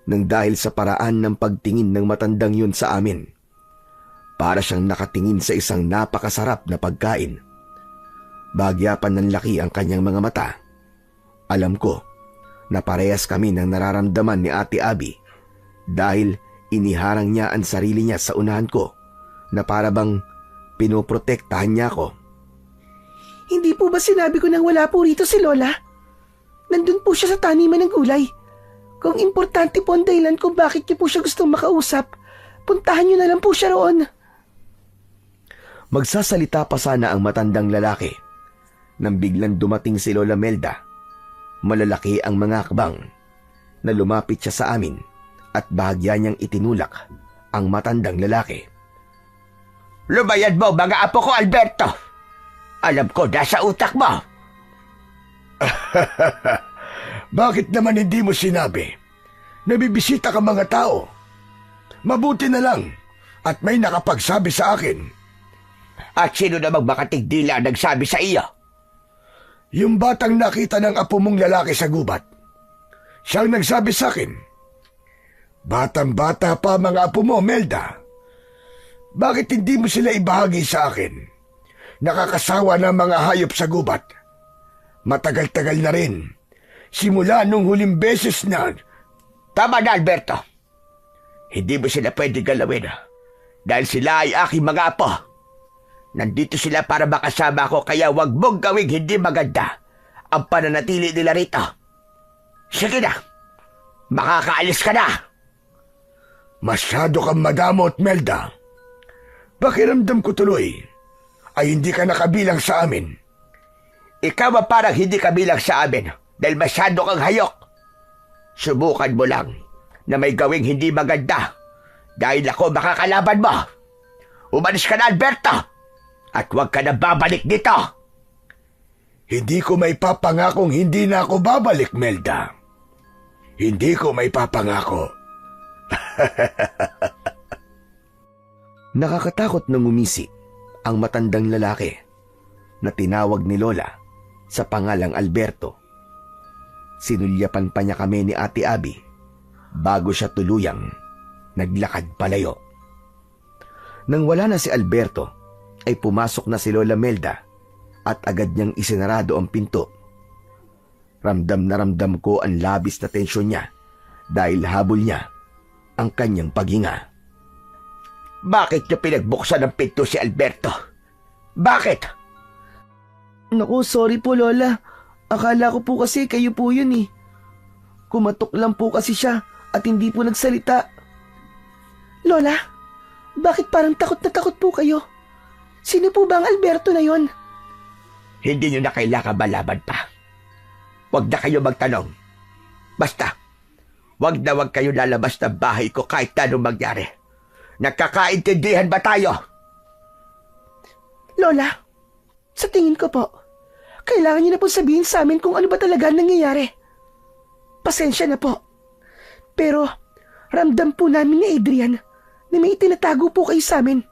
nang dahil sa paraan ng pagtingin ng matandang yun sa amin. Para siyang nakatingin sa isang napakasarap na pagkain. Bagyapan ng laki ang kanyang mga mata. Alam ko na parehas kami ng nararamdaman ni Ate Abby dahil iniharang niya ang sarili niya sa unahan ko na para bang pinoprotektahan niya ako. Hindi po ba sinabi ko nang wala po rito si Lola? Nandun po siya sa taniman ng gulay. Kung importante po ang dahilan kung bakit niyo po siya gustong makausap, puntahan niyo na lang po siya roon. Magsasalita pa sana ang matandang lalaki nang biglang dumating si Lola Melda. Malalaki ang mga akbang na lumapit siya sa amin at bahagya niyang itinulak ang matandang lalaki. Lumayan mo, mga apo ko, Alberto! Alam ko, nasa utak mo! Bakit naman hindi mo sinabi? Nabibisita ka mga tao. Mabuti na lang at may nakapagsabi sa akin. At sino namang makatigdila ang nagsabi sa iyo? Yung batang nakita ng apo mong lalaki sa gubat. Siyang nagsabi sa akin. Batang-bata pa mga apo mo, Melda. Bakit hindi mo sila ibahagi sa akin? Nakakasawa ng mga hayop sa gubat. Matagal-tagal na rin. Simula nung huling beses na... Tama na, Alberto. Hindi mo sila pwede galawin dahil sila ay aking mga apo. Nandito sila para makasama ko kaya wag mong gawing hindi maganda ang pananatili nila rito. Sige na, makakaalis ka na. Masyado kang madamot, Melda. Pakiramdam ko tuloy ay hindi ka nakabilang sa amin. Ikaw ang parang hindi kabilang sa amin dahil masyado kang hayok. Subukan mo lang na may gawing hindi maganda dahil ako makakalaban mo. Umalis ka na, Alberto! At huwag ka na babalik dito! Hindi ko may papangakong hindi na ako babalik, Melda. Hindi ko may papangako. Nakakatakot na ngumisi ang matandang lalaki na tinawag ni Lola sa pangalang Alberto. Sinulyapan pa niya kami ni Ate Abby bago siya tuluyang naglakad palayo. Nang wala na si Alberto, ay pumasok na si Lola Melda at agad niyang isinarado ang pinto. Ramdam na ramdam ko ang labis na tensyon niya dahil habol niya ang kanyang paghinga. Bakit niyo pinagbuksan ng pinto si Alberto? Bakit? Naku, sorry po Lola. Akala ko po kasi kayo po yun eh. Kumatok lang po kasi siya at hindi po nagsalita. Lola, bakit parang takot na takot po kayo? Sino po ba ang Alberto na yon? Hindi niyo na kailangan malaman pa. Huwag na kayo magtanong. Basta, huwag kayo lalabas ng bahay ko kahit anong mangyari. Nagkakaintindihan ba tayo? Lola, sa tingin ko po, kailangan niyo na po sabihin sa amin kung ano ba talaga ang nangyayari. Pasensya na po. Pero ramdam po namin ni Adrian na may itinatago po kayo sa amin.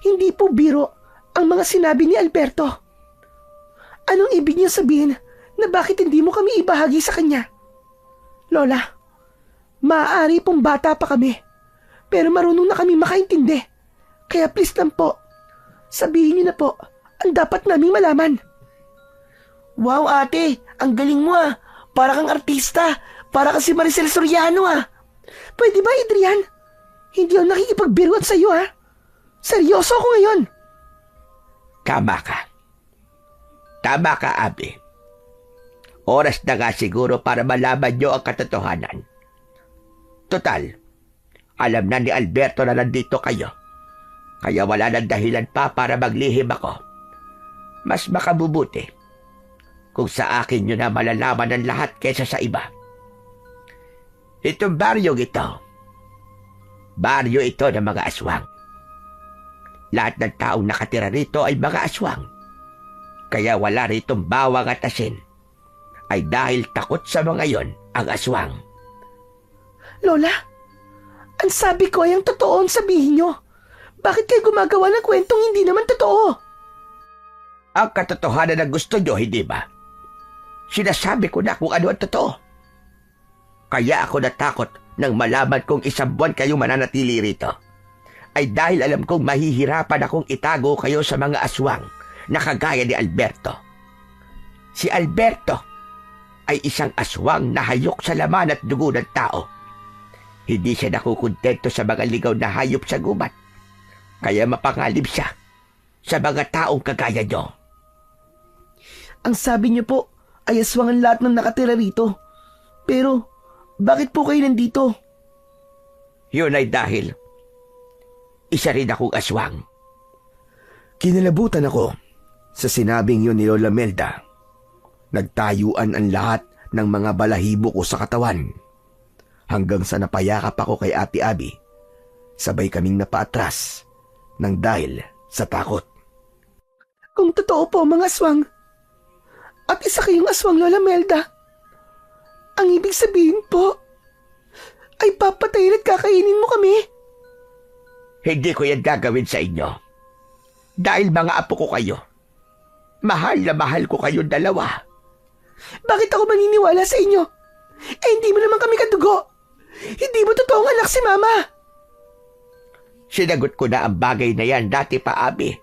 Hindi po biro ang mga sinabi ni Alberto. Anong ibig niya sabihin na bakit hindi mo kami ibahagi sa kanya? Lola, maaari pong bata pa kami, pero marunong na kami makaintindi. Kaya please lang po, sabihin niyo na po ang dapat naming malaman. Wow ate, ang galing mo ah. Para kang artista. Para kang si Maricel Soriano ah. Pwede ba, Adrian? Hindi ako nakikipagbiruan sa iyo, ha? Seryoso ako ngayon. Tama ka. Tama ka, Abby. Oras na nga siguro para malaman niyo ang katotohanan. Total, alam na ni Alberto na nandito kayo. Kaya wala nang dahilan pa para maglihim ako. Mas makabubuti kung sa akin nyo na malalaman ang lahat kesa sa iba. Itong baryo ito ng mga aswang. Lahat ng taong nakatira rito ay mga aswang. Kaya wala ritong bawang at asin. Ay dahil takot sa mga yon ang aswang. Lola, ang sabi ko ay ang totoo ang sabihin nyo. Bakit kayo gumagawa ng kwentong hindi naman totoo? Ang katotohanan na gusto nyo, hindi ba? Sinasabi ko na kung ano ang totoo. Kaya ako natakot nang malaman kong isang buwan kayo mananatili rito. Ay dahil alam kong mahihirapan akong itago kayo sa mga aswang na kagaya ni Alberto. Si Alberto ay isang aswang na hayok sa laman at dugo ng tao. Hindi siya nakukontento sa mga ligaw na hayop sa gubat. Kaya mapangalib siya sa mga taong kagaya nyo. Ang sabi niyo po ay aswang ang lahat ng nakatira rito. Pero, bakit po kayo nandito? Yun ay dahil isa rin akong aswang. Kinalabutan ako sa sinabing yun ni Lola Melda. Nagtayuan ang lahat ng mga balahibo ko sa katawan. Hanggang sa napayakap ako kay Ate Abby, sabay kaming napaatras ng dahil sa takot. Kung totoo po mga aswang, at isa kayong aswang, Lola Melda, ang ibig sabihin po ay papatayin at kakainin mo kami. Hindi ko yan gagawin sa inyo. Dahil mga apo ko kayo. Mahal na mahal ko kayong dalawa. Bakit ako maniniwala sa inyo? Eh hindi mo naman kami kadugo. Hindi mo totoong anak si Mama. Sinagot ko na ang bagay na yan dati pa, Abi.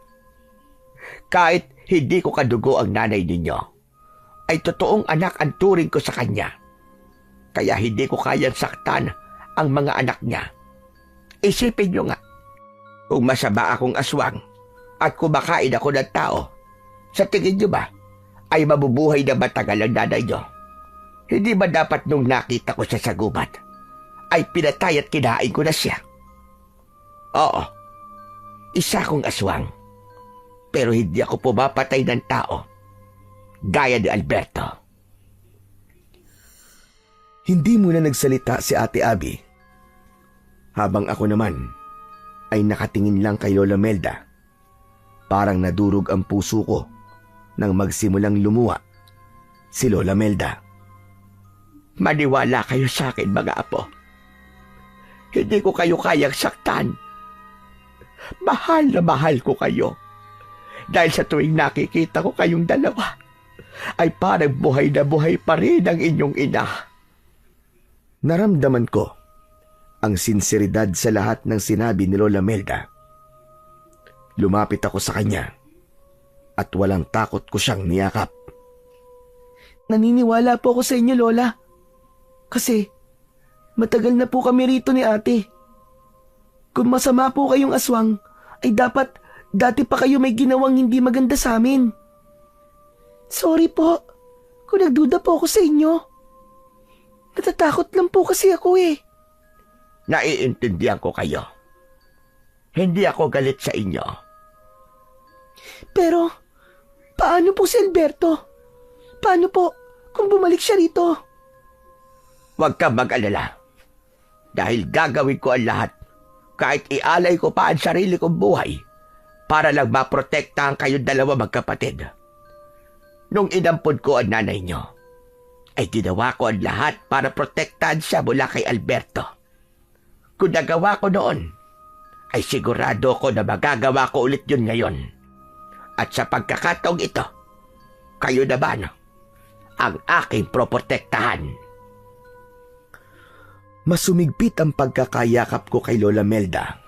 Kahit hindi ko kadugo ang nanay ninyo, ay totoong anak ang turing ko sa kanya. Kaya hindi ko kayang saktan ang mga anak niya. Isipin nyo nga, kung masama akong aswang at kumakain ako ng tao, sa tingin nyo ba ay mabubuhay na matagal ang nanay nyo? Hindi ba dapat nung nakita ko siya sa gubat, ay pinatay at kinain ko na siya? Oo, isa akong aswang, pero hindi ako pumapatay ng tao, gaya ni Alberto. Hindi muna nagsalita si Ate Abby. Habang ako naman ay nakatingin lang kay Lola Melda. Parang nadurog ang puso ko nang magsimulang lumuha si Lola Melda. Maniwala kayo sa akin, mga apo. Hindi ko kayo kayang saktan. Mahal na mahal ko kayo. Dahil sa tuwing nakikita ko kayong dalawa, ay parang buhay na buhay pa rin ang inyong ina. Naramdaman ko ang sinseridad sa lahat ng sinabi ni Lola Melda. Lumapit ako sa kanya at walang takot ko siyang niyakap. Naniniwala po ako sa inyo, Lola. Kasi matagal na po kami rito ni Ate. Kung masama po kayong aswang, ay dapat dati pa kayo may ginawang hindi maganda sa amin. Sorry po kung nagduda po ako sa inyo. Natatakot lang po kasi ako eh. Naiintindihan ko kayo. Hindi ako galit sa inyo. Pero, paano po si Alberto? Paano po kung bumalik siya rito? Huwag kang mag-alala. Dahil gagawin ko ang lahat, kahit ialay ko pa ang sarili kong buhay, para lang maprotektahan kayong dalawa magkapatid. Nung inampun ko ang nanay nyo, ay ginawa ko ang lahat para protektahan siya mula kay Alberto. Kung nagawa ko noon, ay sigurado ko na magagawa ko ulit yun ngayon. At sa pagkakataong ito, kayo naman ang aking proprotektahan. Masumigpit ang pagkakayakap ko kay Lola Melda.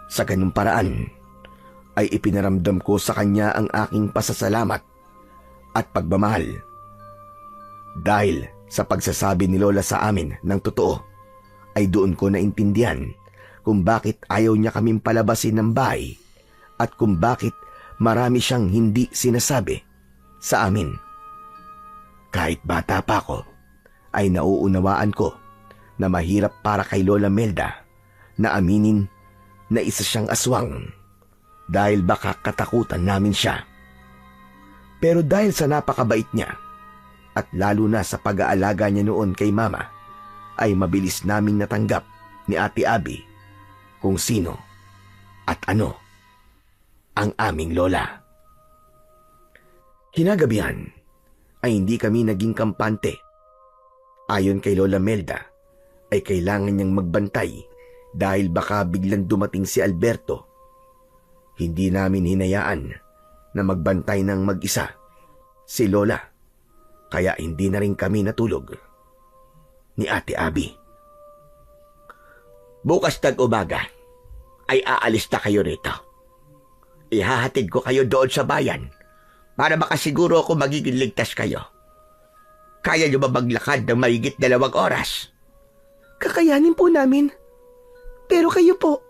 Sa ganung paraan, ay ipinaramdam ko sa kanya ang aking pasasalamat at pagmamahal. Dahil sa pagsasabi ni Lola sa amin ng totoo, ay doon ko naintindihan kung bakit ayaw niya kaming palabasin ng bahay at kung bakit marami siyang hindi sinasabi sa amin. Kahit bata pa ako, ay nauunawaan ko na mahirap para kay Lola Melda na aminin na isa siyang aswang dahil baka katakutan namin siya. Pero dahil sa napakabait niya at lalo na sa pag-aalaga niya noon kay Mama, ay mabilis naming natanggap ni Ate Abby kung sino at ano ang aming lola. Kinagabihan ay hindi kami naging kampante. Ayon kay Lola Melda, ay kailangan niyang magbantay dahil baka biglang dumating si Alberto. Hindi namin hinayaan na magbantay ng mag-isa si Lola, kaya hindi na rin kami natulog ni Ate Abby. Bukas umaga ay aalis na kayo rito. Ihahatid ko kayo doon sa bayan para makasiguro ako magiging ligtas kayo. Kaya niyo ba maglakad ng mahigit 2 oras? Kakayanin po namin. Pero kayo po,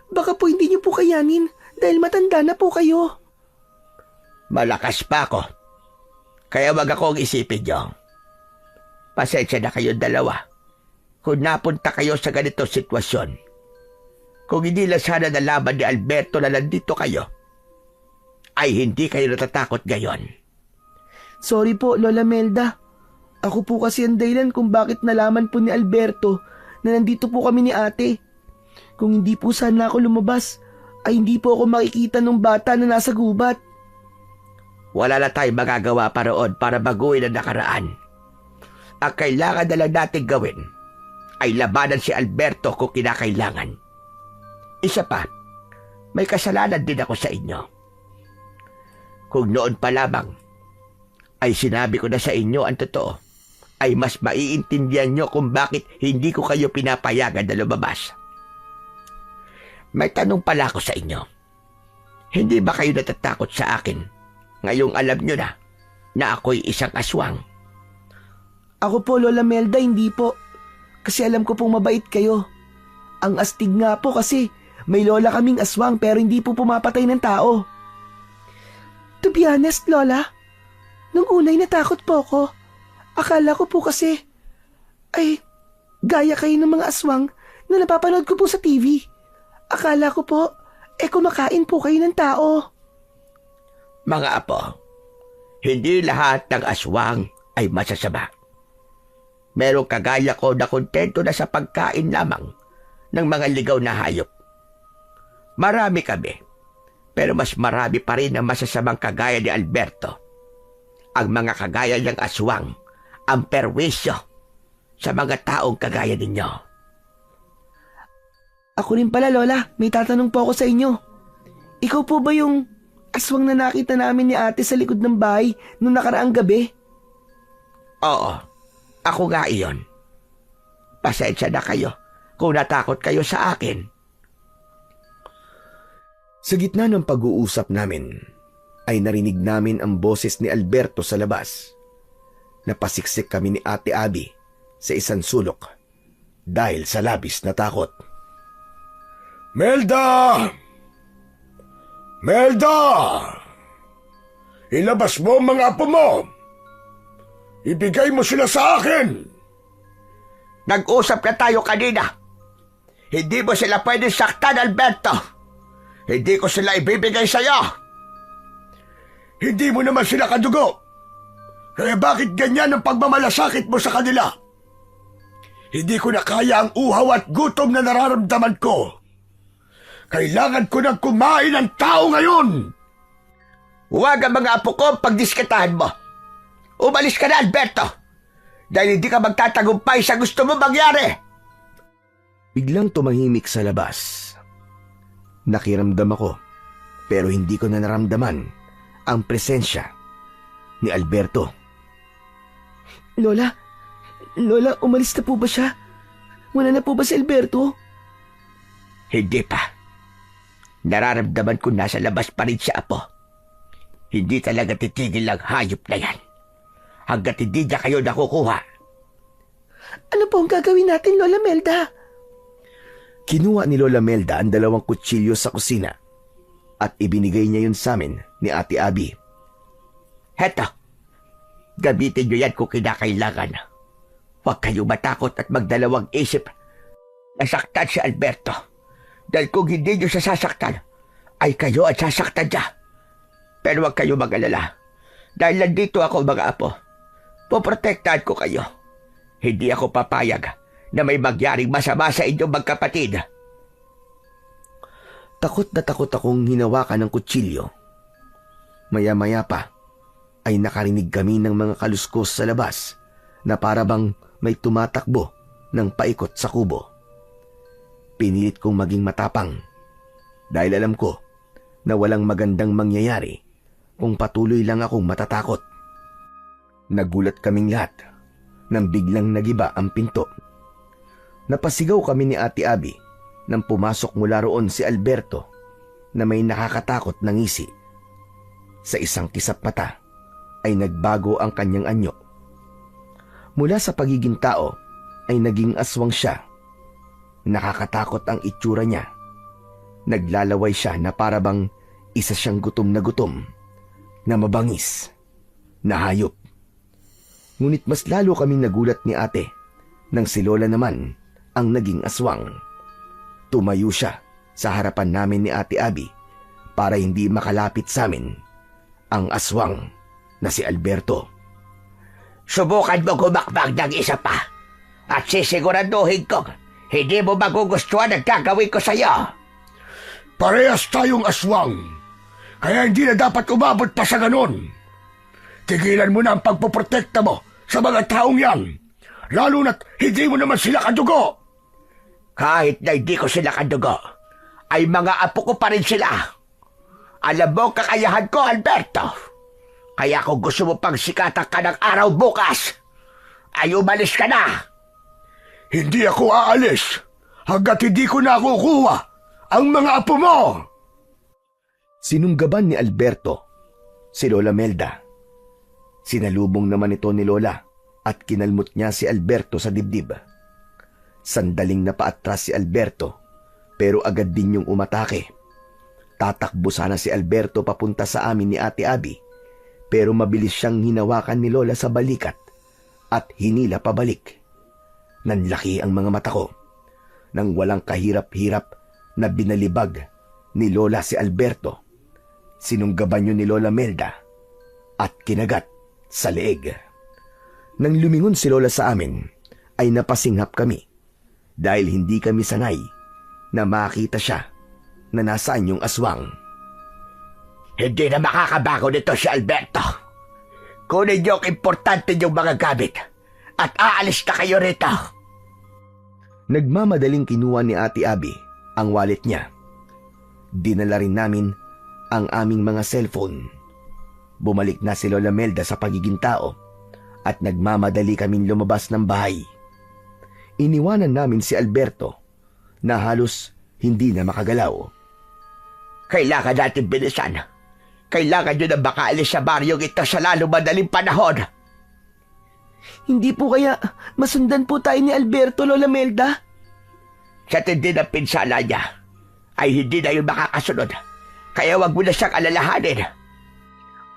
baka po hindi niyo po kayanin dahil matanda na po kayo. Malakas pa ako. Kaya wag akong isipin niyo. Pasensya na kayo 2 kung napunta kayo sa ganitong sitwasyon. Kung hindi lang sana nalaman ni Alberto na nandito kayo, ay hindi kayo natatakot ngayon. Sorry po, Lola Melda. Ako po kasi ang dahilan kung bakit nalaman po ni Alberto na nandito po kami ni ate. Kung hindi po sana ako lumabas, ay hindi po ako makikita ng bata na nasa gubat. Wala na tayong magagawa pa roon para baguhin ang nakaraan. Ang kailangan na lang natin gawin ay labanan si Alberto kung kinakailangan. Isa pa, may kasalanan din ako sa inyo. Kung noon pa lamang ay sinabi ko na sa inyo ang totoo, ay mas maiintindihan nyo kung bakit hindi ko kayo pinapayagan na lumabas. May tanong pala ako sa inyo. Hindi ba kayo natatakot sa akin ngayong alam nyo na ako'y isang aswang? Ako po, Lola Melda, hindi po. Kasi alam ko pong mabait kayo. Ang astig nga po kasi may lola kaming aswang pero hindi po pumapatay ng tao. To be honest, Lola, nung unay natakot po ako. Akala ko po kasi, ay, gaya kayo ng mga aswang na napapanood ko po sa TV. Akala ko po, kumakain po kayo ng tao. Mga apo, hindi lahat ng aswang ay masasama. Merong kagaya ko na kontento na sa pagkain lamang ng mga ligaw na hayop. Marami kami, pero mas marami pa rin ang masasamang kagaya ni Alberto. Ang mga kagaya niyang aswang ang perwisyo sa mga taong kagaya ninyo. Ako rin pala, Lola, may tatanong po ako sa inyo. Ikaw po ba yung aswang na nakita namin ni ate sa likod ng bahay nung nakaraang gabi? Oo, ako nga iyon. Pasensya na kayo kung natakot kayo sa akin. Sa gitna ng pag-uusap namin, ay narinig namin ang boses ni Alberto sa labas. Napasiksik kami ni Ate Abby sa isang sulok dahil sa labis na takot. Melda! Melda! Ilabas mo ang mga apo mo! Ibigay mo sila sa akin! Nag-usap na tayo kanina. Hindi mo sila pwede saktan, Alberto. Hindi ko sila ibibigay sa'yo. Hindi mo naman sila kadugo. Kaya bakit ganyan ang pagmamalasakit mo sa kanila? Hindi ko na kaya ang uhaw at gutom na nararamdaman ko. Kailangan ko nang kumain ng tao ngayon! Huwag ang mga apo ko pagdiskatahan mo. Umalis ka na, Alberto. Dahil hindi ka magtatagumpay sa gusto mo mangyari. Biglang tumahimik sa labas. Nakiramdam ako, pero hindi ko na naramdaman ang presensya ni Alberto. Lola, umalis na po ba siya? Wala na po ba si Alberto? Hindi pa. Nararamdaman ko nasa labas pa rin siya, apo. Hindi talaga titigil ang hayop na yan. Hanggat hindi niya kayo nakukuha. Ano po ang gagawin natin, Lola Melda? Kinuha ni Lola Melda ang 2 kutsilyo sa kusina at ibinigay niya yun sa amin ni Ate Abby. Heto, gamitin niyo yan kung kinakailangan. Huwag kayong matakot at magdalawang isip. Nasaktan si Alberto. Dahil kung hindi niyo siya sasaktan, ay kayo at sasaktan niya. Pero huwag kayong mag-alala. Dahil nandito ako, mga apo. Poprotektahan ko kayo. Hindi ako papayag na may magyaring masama sa inyong magkapatid. Takot na takot akong hinawakan ng kutsilyo. Maya-maya pa ay nakarinig kami ng mga kaluskos sa labas na parabang may tumatakbo ng paikot sa kubo. Pinilit kong maging matapang dahil alam ko na walang magandang mangyayari kung patuloy lang akong matatakot. Nagulat kaming lahat nang biglang nagiba ang pinto. Napasigaw kami ni Ate Abby nang pumasok mula roon si Alberto na may nakakatakot na ngisi. Sa isang kisap mata ay nagbago ang kanyang anyo. Mula sa pagiging tao ay naging aswang siya. Nakakatakot ang itsura niya. Naglalaway siya na parabang isa siyang gutom na mabangis, na hayop. Ngunit mas lalo kaming nagulat ni ate nang si Lola naman ang naging aswang. Tumayo siya sa harapan namin ni Ate Abby para hindi makalapit sa amin ang aswang na si Alberto. Subukan mo gumakbang ng isa pa at sisiguraduhin kong hindi mo magugustuhan ang gagawin ko sa'yo. Parehas tayong aswang, kaya hindi na dapat umabot pa sa ganon. Tigilan mo na ang pagpoprotekta mo sa mga taong yan, lalo na't hindi mo naman sila kadugo. Kahit na hindi ko sila kadugo, ay mga apo ko pa rin sila. Alam mo kakayahan ko, Alberto. Kaya kung gusto mo pang sikatan ka ng araw bukas, ay umalis ka na. Hindi ako aalis hanggat hindi ko nakukuha ang mga apo mo. Sinunggaban ni Alberto si Lola Melda. Sinalubong naman ito ni Lola at kinalmot niya si Alberto sa dibdib. Sandaling napaatras si Alberto pero agad din yung umatake. Tatakbo sana si Alberto papunta sa amin ni Ate Abby pero mabilis siyang hinawakan ni Lola sa balikat at hinila pabalik. Nanlaki ang mga mata ko nang walang kahirap-hirap na binalibag ni Lola si Alberto. Sinunggaban yun ni Lola Melda at kinagat sa leeg. Nang lumingon si Lola sa amin ay napasinghap kami dahil hindi kami sanay na makita siya na nasaan yung aswang. Hindi na makakabago nito si Alberto. Kunin niyo ang importante niyong mga gamit at aalis na kayo rito. Nagmamadaling kinuha ni Ate Abby ang wallet niya. Dinala rin namin ang aming mga cellphone. Bumalik na si Lola Melda sa pagiging tao at nagmamadali kaming lumabas ng bahay. Iniwanan namin si Alberto na halos hindi na makagalaw. Kailangan natin bilisan. Kailangan nyo na makaalis sa baryong ito sa lalo madaling panahon. Hindi po kaya masundan po tayo ni Alberto, Lola Melda? Sa tindi ng pinsala niya, ay hindi na yung makakasunod. Kaya wag mo na siyang alalahanin.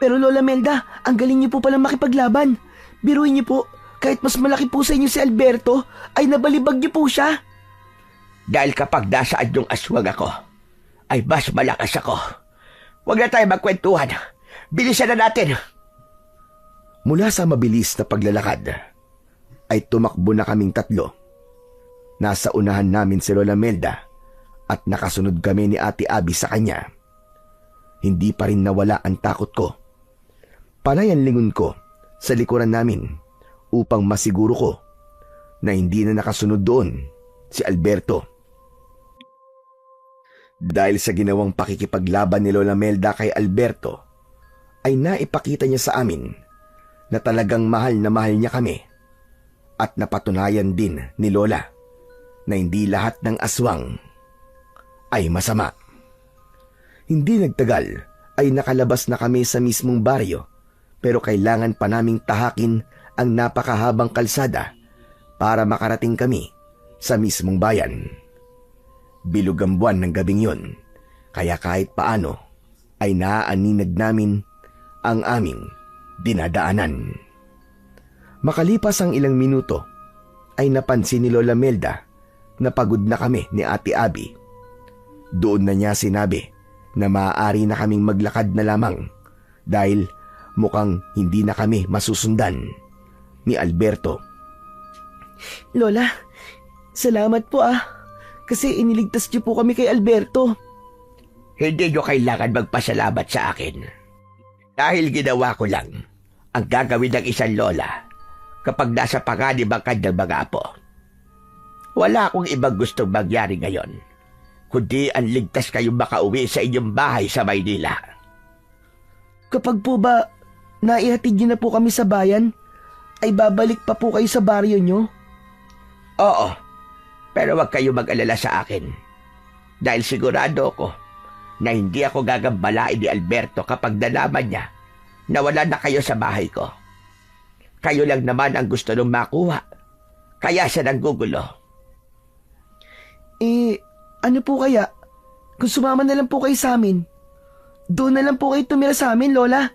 Pero Lola Melda, ang galing niyo po palang makipaglaban. Biruin niyo po, kahit mas malaki po sa inyo si Alberto, ay nabalibag niyo po siya. Dahil kapag nasaan yung aswang ako, ay mas malakas ako. Huwag na tayo magkwentuhan. Bilisan na natin. Mula sa mabilis na paglalakad, ay tumakbo na kaming tatlo. Nasa unahan namin si Lola Melda at nakasunod kami ni Ate Abby sa kanya. Hindi pa rin nawala ang takot ko. Panay ang lingon ko sa likuran namin upang masiguro ko na hindi na nakasunod doon si Alberto. Dahil sa ginawang pakikipaglaban ni Lola Melda kay Alberto, ay naipakita niya sa amin na talagang mahal na mahal niya kami at napatunayan din ni Lola na hindi lahat ng aswang ay masama. Hindi nagtagal ay nakalabas na kami sa mismong baryo pero kailangan pa naming tahakin ang napakahabang kalsada para makarating kami sa mismong bayan. Bilog ang buwan ng gabing yun, kaya kahit paano ay naaaninag namin ang aming dinadaanan. Makalipas ang ilang minuto, ay napansin ni Lola Melda na pagod na kami ni Ate Abby. Doon na niya sinabi na maaari na kaming maglakad na lamang dahil mukhang hindi na kami masusundan ni Alberto. Lola, salamat po kasi iniligtas niyo po kami kay Alberto. Hindi nyo kailangan magpasalamat sa akin. Dahil ginawa ko lang ang gagawin ng isang lola kapag nasa panganib ang kanyang mga apo. Wala akong ibang gustong mangyari ngayon, kundi ang ligtas kayong makauwi sa inyong bahay sa Maynila. Kapag po ba naihatid niyo na po kami sa bayan, ay babalik pa po kayo sa baryo niyo? Oo, pero wag kayo mag-alala sa akin. Dahil sigurado ko na hindi ako gagambalain ni Alberto kapag nalaman niya na wala na kayo sa bahay ko. Kayo lang naman ang gusto nung makuha, kaya siya nanggugulo. Ano po kaya? Kung sumama na lang po kayo sa amin, doon na lang po kayo tumira sa amin, Lola.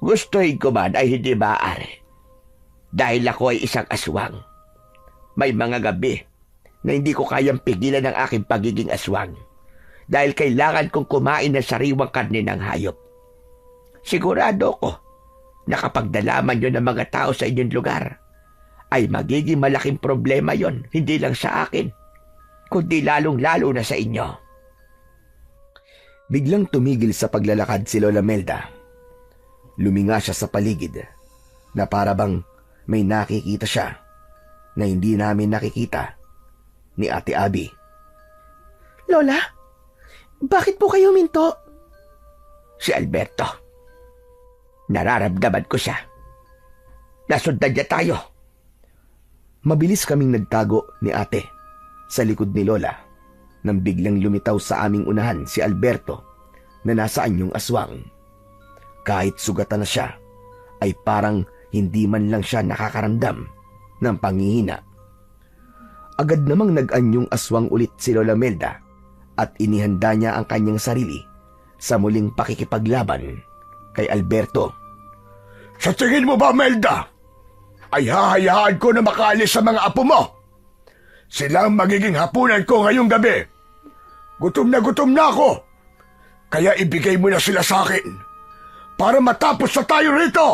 Gustuhin ko man ay hindi maaari. Dahil ako ay isang aswang. May mga gabi na hindi ko kayang pigilan ang aking pagiging aswang. Dahil kailangan kong kumain ng sariwang karne ng hayop. Sigurado ko na kapag nalaman yun ng mga tao sa inyong lugar, ay magiging malaking problema yon, hindi lang sa akin, kundi lalong-lalo na sa inyo. Biglang tumigil sa paglalakad si Lola Melda. Luminga siya sa paligid na para bang may nakikita siya na hindi namin nakikita ni Ate Abby. Lola, bakit po kayo huminto? Si Alberto. Nararamdaman ko siya. Nasundan niya tayo. Mabilis kaming nagtago ni ate sa likod ni Lola nang biglang lumitaw sa aming unahan si Alberto na nasa anyong aswang. Kahit sugatan na siya, ay parang hindi man lang siya nakakaramdam ng panghihina. Agad namang nag-anyong aswang ulit si Lola Melda at inihanda niya ang kanyang sarili sa muling pakikipaglaban kay Alberto. Sa tingin mo ba, Melda, ay hahayaan ko na makaalis sa mga apo mo? Sila ang magiging hapunan ko ngayong gabi. Gutom na ako. Kaya ibigay mo na sila sa akin para matapos na tayo rito.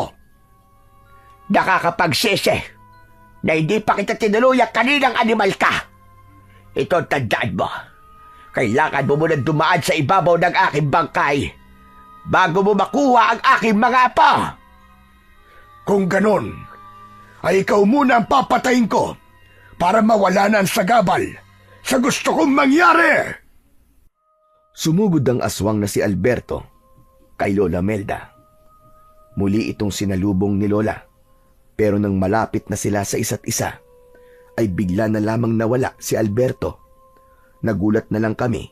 Nakakapagsisi na hindi pa kita tinuluyan kaninang animal ka. Ito, tandaan mo. Kailangan mo muna dumaan sa ibabaw ng aking bangkay bago mo makuha ang aking mga apo. Kung ganon, ay ikaw muna ang papatayin ko para mawala na ang sagabal sa gusto kong mangyari. Sumugod ang aswang na si Alberto kay Lola Melda. Muli itong sinalubong ni Lola, pero nang malapit na sila sa isa't isa, ay bigla na lamang nawala si Alberto. Nagulat na lang kami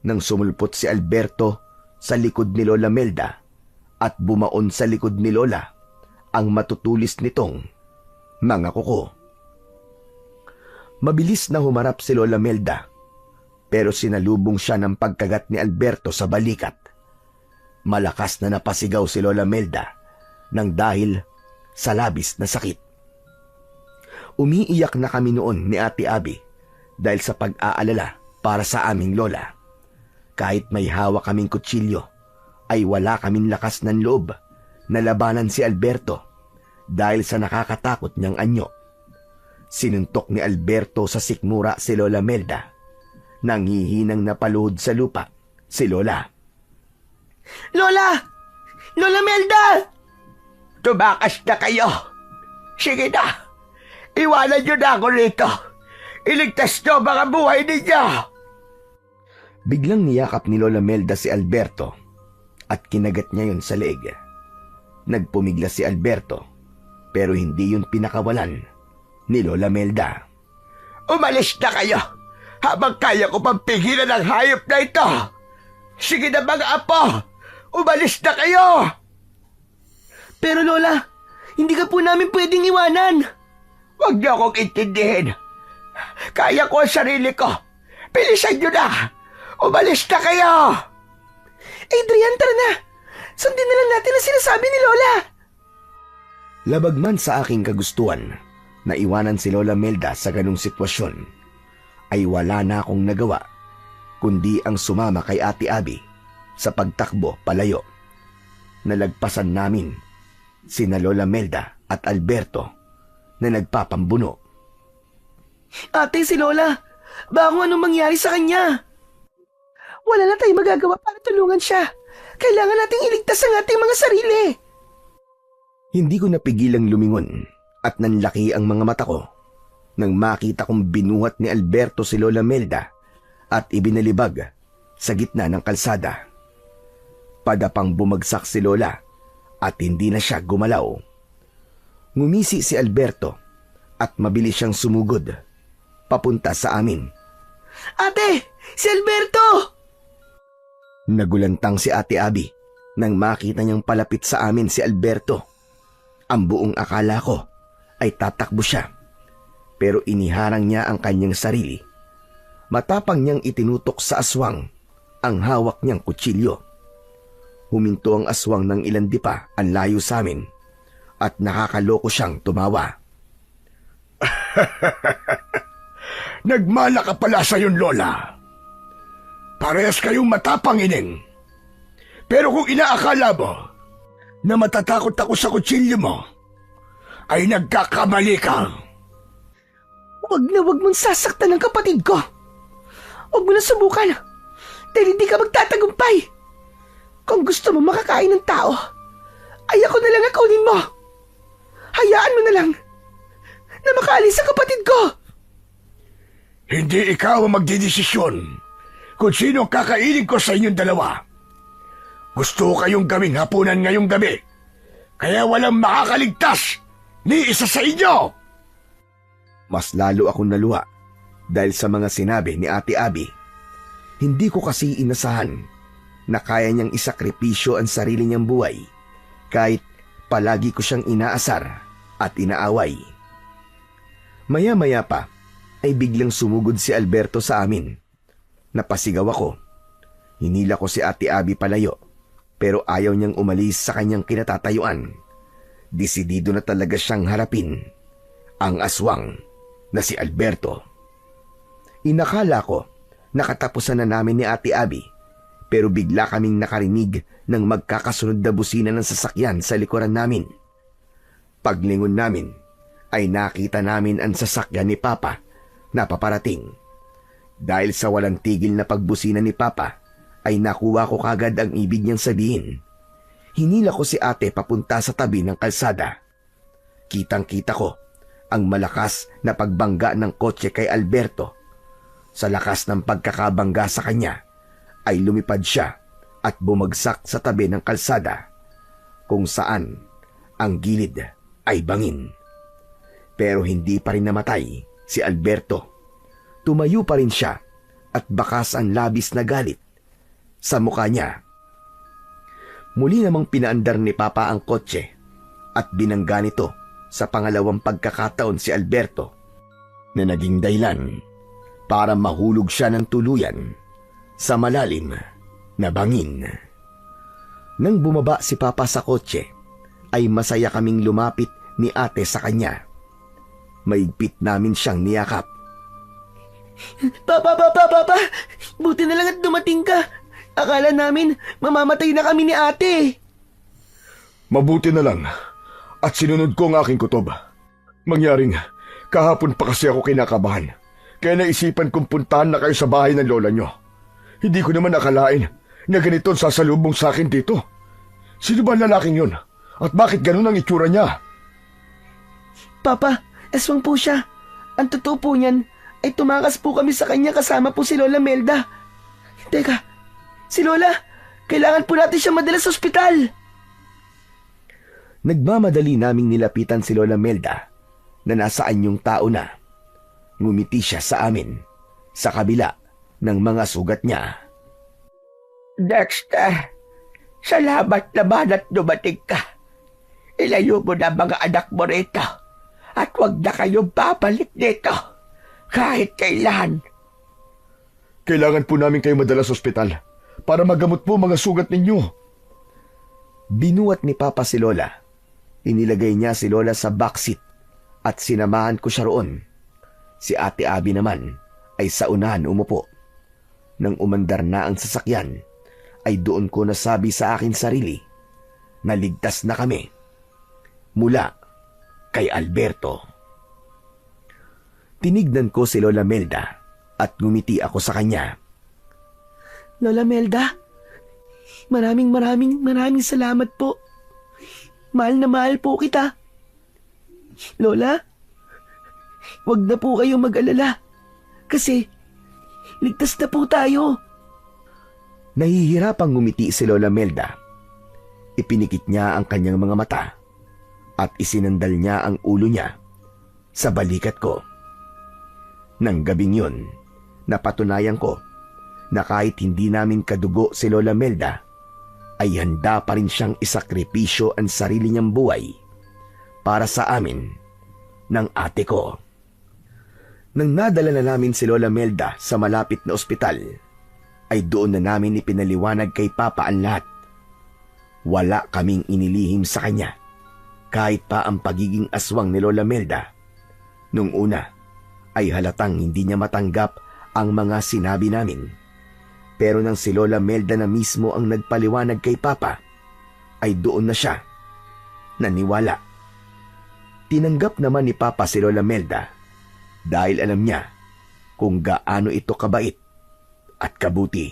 nang sumulpot si Alberto sa likod ni Lola Melda at bumaon sa likod ni Lola ang matutulis nitong mga kuko. Mabilis na humarap si Lola Melda, pero sinalubong siya ng pagkagat ni Alberto sa balikat. Malakas na napasigaw si Lola Melda nang dahil sa labis na sakit. Umiiyak na kami noon ni Ate Abby dahil sa pag-aalala para sa aming lola. Kahit may hawak kaming kutsilyo, ay wala kaming lakas ng loob na labanan si Alberto dahil sa nakakatakot niyang anyo. Sinuntok ni Alberto sa sikmura si Lola Melda. Nanghihinang napaluhod sa lupa si Lola. Lola! Lola Melda! Tumakas na kayo. Sige na. Iwanan niyo na ako rito. Iligtas niyo ang mga buhay ninyo. Biglang niyakap ni Lola Melda si Alberto at kinagat niya yun sa leeg. Nagpumigla si Alberto, pero hindi yun pinakawalan ni Lola Melda. Umalis na kayo habang kaya ko pang pigilan ang hayop na ito. Sige na mga apo. Umalis na kayo. Pero Lola, hindi ka po namin pwedeng iwanan. Huwag niyo akong intindihin. Kaya ko ang sarili ko. Bilisan niyo na. Umalis na kayo. Adrian, tara na! Sundin na lang natin ang sinasabi ni Lola! Labag man sa aking kagustuhan na iwanan si Lola Melda sa ganung sitwasyon, ay wala na akong nagawa kundi ang sumama kay Ate Abby sa pagtakbo palayo. Nalagpasan namin sina Lola Melda at Alberto na nagpapambuno. Ate, si Lola, baka anong mangyari sa kanya? Wala na tayong magagawa para tulungan siya. Kailangan nating iligtas ang ating mga sarili. Hindi ko napigilang lumingon at nanlaki ang mga mata ko nang makita kong binuhat ni Alberto si Lola Melda at ibinalibag sa gitna ng kalsada. Padapang bumagsak si Lola at hindi na siya gumalaw. Ngumisi si Alberto at mabilis siyang sumugod papunta sa amin. Ate! Si Alberto! Nagulantang si Ate Abby nang makita niyang palapit sa amin si Alberto. Ang buong akala ko ay tatakbo siya, pero iniharang niya ang kanyang sarili. Matapang niyang itinutok sa aswang ang hawak niyang kutsilyo. Huminto ang aswang ng ilan dipa ang layo sa amin at nakakaloko siyang tumawa. Nagmana ka pala sa yun, Lola. Parehas kayong matapang, Ining. Pero kung inaakala mo na matatakot ako sa kutsilyo mo, ay nagkakamali ka. Huwag na huwag mong sasaktan ang kapatid ko. Huwag mo na subukan dahil hindi ka magtatagumpay. Kung gusto mo makakain ng tao, ay ako na lang ang kunin mo. Hayaan mo na lang na makaalis ang kapatid ko. Hindi ikaw ang magdidesisyon kung sino ang kakainin ko sa inyong dalawa. Gusto ko kayong gawing hapunan ngayong gabi, kaya walang makakaligtas ni isa sa inyo. Mas lalo akong naluha dahil sa mga sinabi ni Ate Abby. Hindi ko kasi inasahan na kaya niyang isakripisyo ang sarili niyang buhay kahit palagi ko siyang inaasar at inaaway. Maya-maya pa ay biglang sumugod si Alberto sa amin. Napasigaw ako. Hinila ko si Ate Abby palayo pero ayaw niyang umalis sa kanyang kinatatayuan. Desidido na talaga siyang harapin ang aswang na si Alberto. Inakala ko nakatapusan na namin ni Ate Abby pero bigla kaming nakarinig ng magkakasunod na busina ng sasakyan sa likuran namin. Paglingon namin ay nakita namin ang sasakyan ni Papa na paparating. Dahil sa walang tigil na pagbusina ni Papa ay nakuha ko kagad ang ibig niyang sabihin. Hinila ko si ate papunta sa tabi ng kalsada. Kitang-kita ko ang malakas na pagbangga ng kotse kay Alberto. Sa lakas ng pagkakabangga sa kanya ay lumipad siya at bumagsak sa tabi ng kalsada kung saan ang gilid ay bangin. Pero hindi pa rin namatay si Alberto. Tumayo pa rin siya at bakas ang labis na galit sa mukha niya. Muli namang pinaandar ni Papa ang kotse at binangga nito sa pangalawang pagkakataon si Alberto na naging dahilan para mahulog siya ng tuluyan sa malalim na bangin. Nang bumaba si Papa sa kotse ay masaya kaming lumapit ni ate sa kanya. Maigpit namin siyang niyakap. Papa! Buti na lang at dumating ka. Akala namin mamamatay na kami ni ate. Mabuti na lang at sinunod ko ang aking kutob. Mangyaring kahapon pa kasi ako kinakabahan, kaya naisipan kong puntahan na kayo sa bahay ng lola nyo. Hindi ko naman akalain na ganito ang sasalubong sa akin dito. Sino ba ang lalaking yun? At bakit ganun ang itsura niya? Papa, aswang po siya. Ang totoo po niyan ay tumakas po kami sa kanya kasama po si Lola Melda. Teka, si Lola, kailangan po natin siya madala sa ospital. Nagmamadali naming nilapitan si Lola Melda na nasa anyong tao na. Ngumiti siya sa amin sa kabila ng mga sugat niya. Dexter, salamat naman at dumating ka. Ilayo mo na mga anak mo rito at huwag na kayong babalik dito kahit kailan. Kailangan po namin kayo madala sa ospital para magamot po mga sugat ninyo. Binuhat ni Papa si Lola. Inilagay niya si Lola sa backseat at sinamahan ko siya roon. Si Ate Abby naman ay sa unahan umupo. Nang umandar na ang sasakyan, ay doon ko nasabi sa akin sarili na ligtas na kami mula kay Alberto. Tinignan ko si Lola Melda at ngumiti ako sa kanya. Lola Melda, maraming salamat po. Mahal na mahal po kita. Lola, wag na po kayong mag-alala. Kasi, ligtas na po tayo. Nahihirapang ngumiti si Lola Melda. Ipinikit niya ang kanyang mga mata at isinandal niya ang ulo niya sa balikat ko. Nang gabing yun, napatunayan ko na kahit hindi namin kadugo si Lola Melda, ay handa pa rin siyang isakripisyo ang sarili niyang buhay para sa amin ng ate ko. Nang nadala na namin si Lola Melda sa malapit na ospital, ay doon na namin ipinaliwanag kay Papa ang lahat. Wala kaming inilihim sa kanya, kahit pa ang pagiging aswang ni Lola Melda. Nung una, ay halatang hindi niya matanggap ang mga sinabi namin. Pero nang si Lola Melda na mismo ang nagpaliwanag kay Papa, ay doon na siya naniwala. Tinanggap naman ni Papa si Lola Melda dahil alam niya kung gaano ito kabait at kabuti.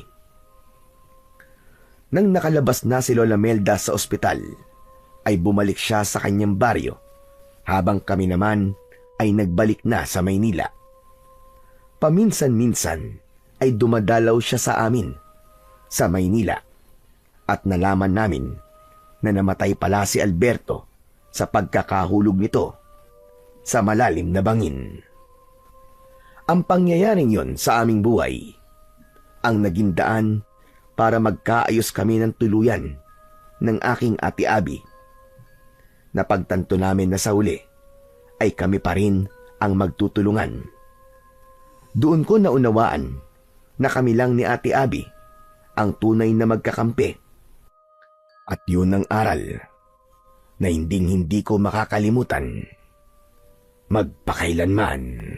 Nang nakalabas na si Lola Melda sa ospital, ay bumalik siya sa kanyang baryo, habang kami naman ay nagbalik na sa Maynila. Paminsan-minsan ay dumadalaw siya sa amin sa Maynila at nalaman namin na namatay pala si Alberto sa pagkakahulog nito sa malalim na bangin. Ang pangyayaring yon sa aming buhay ang naging daan para magkaayos kami ng tuluyan ng aking ate Abby. Napagtanto namin na sa huli ay kami pa rin ang magtutulungan. Doon ko naunawaan na kami lang ni ate Abby ang tunay na magkakampi. At yun ang aral na hindi ko makakalimutan magpakailanman.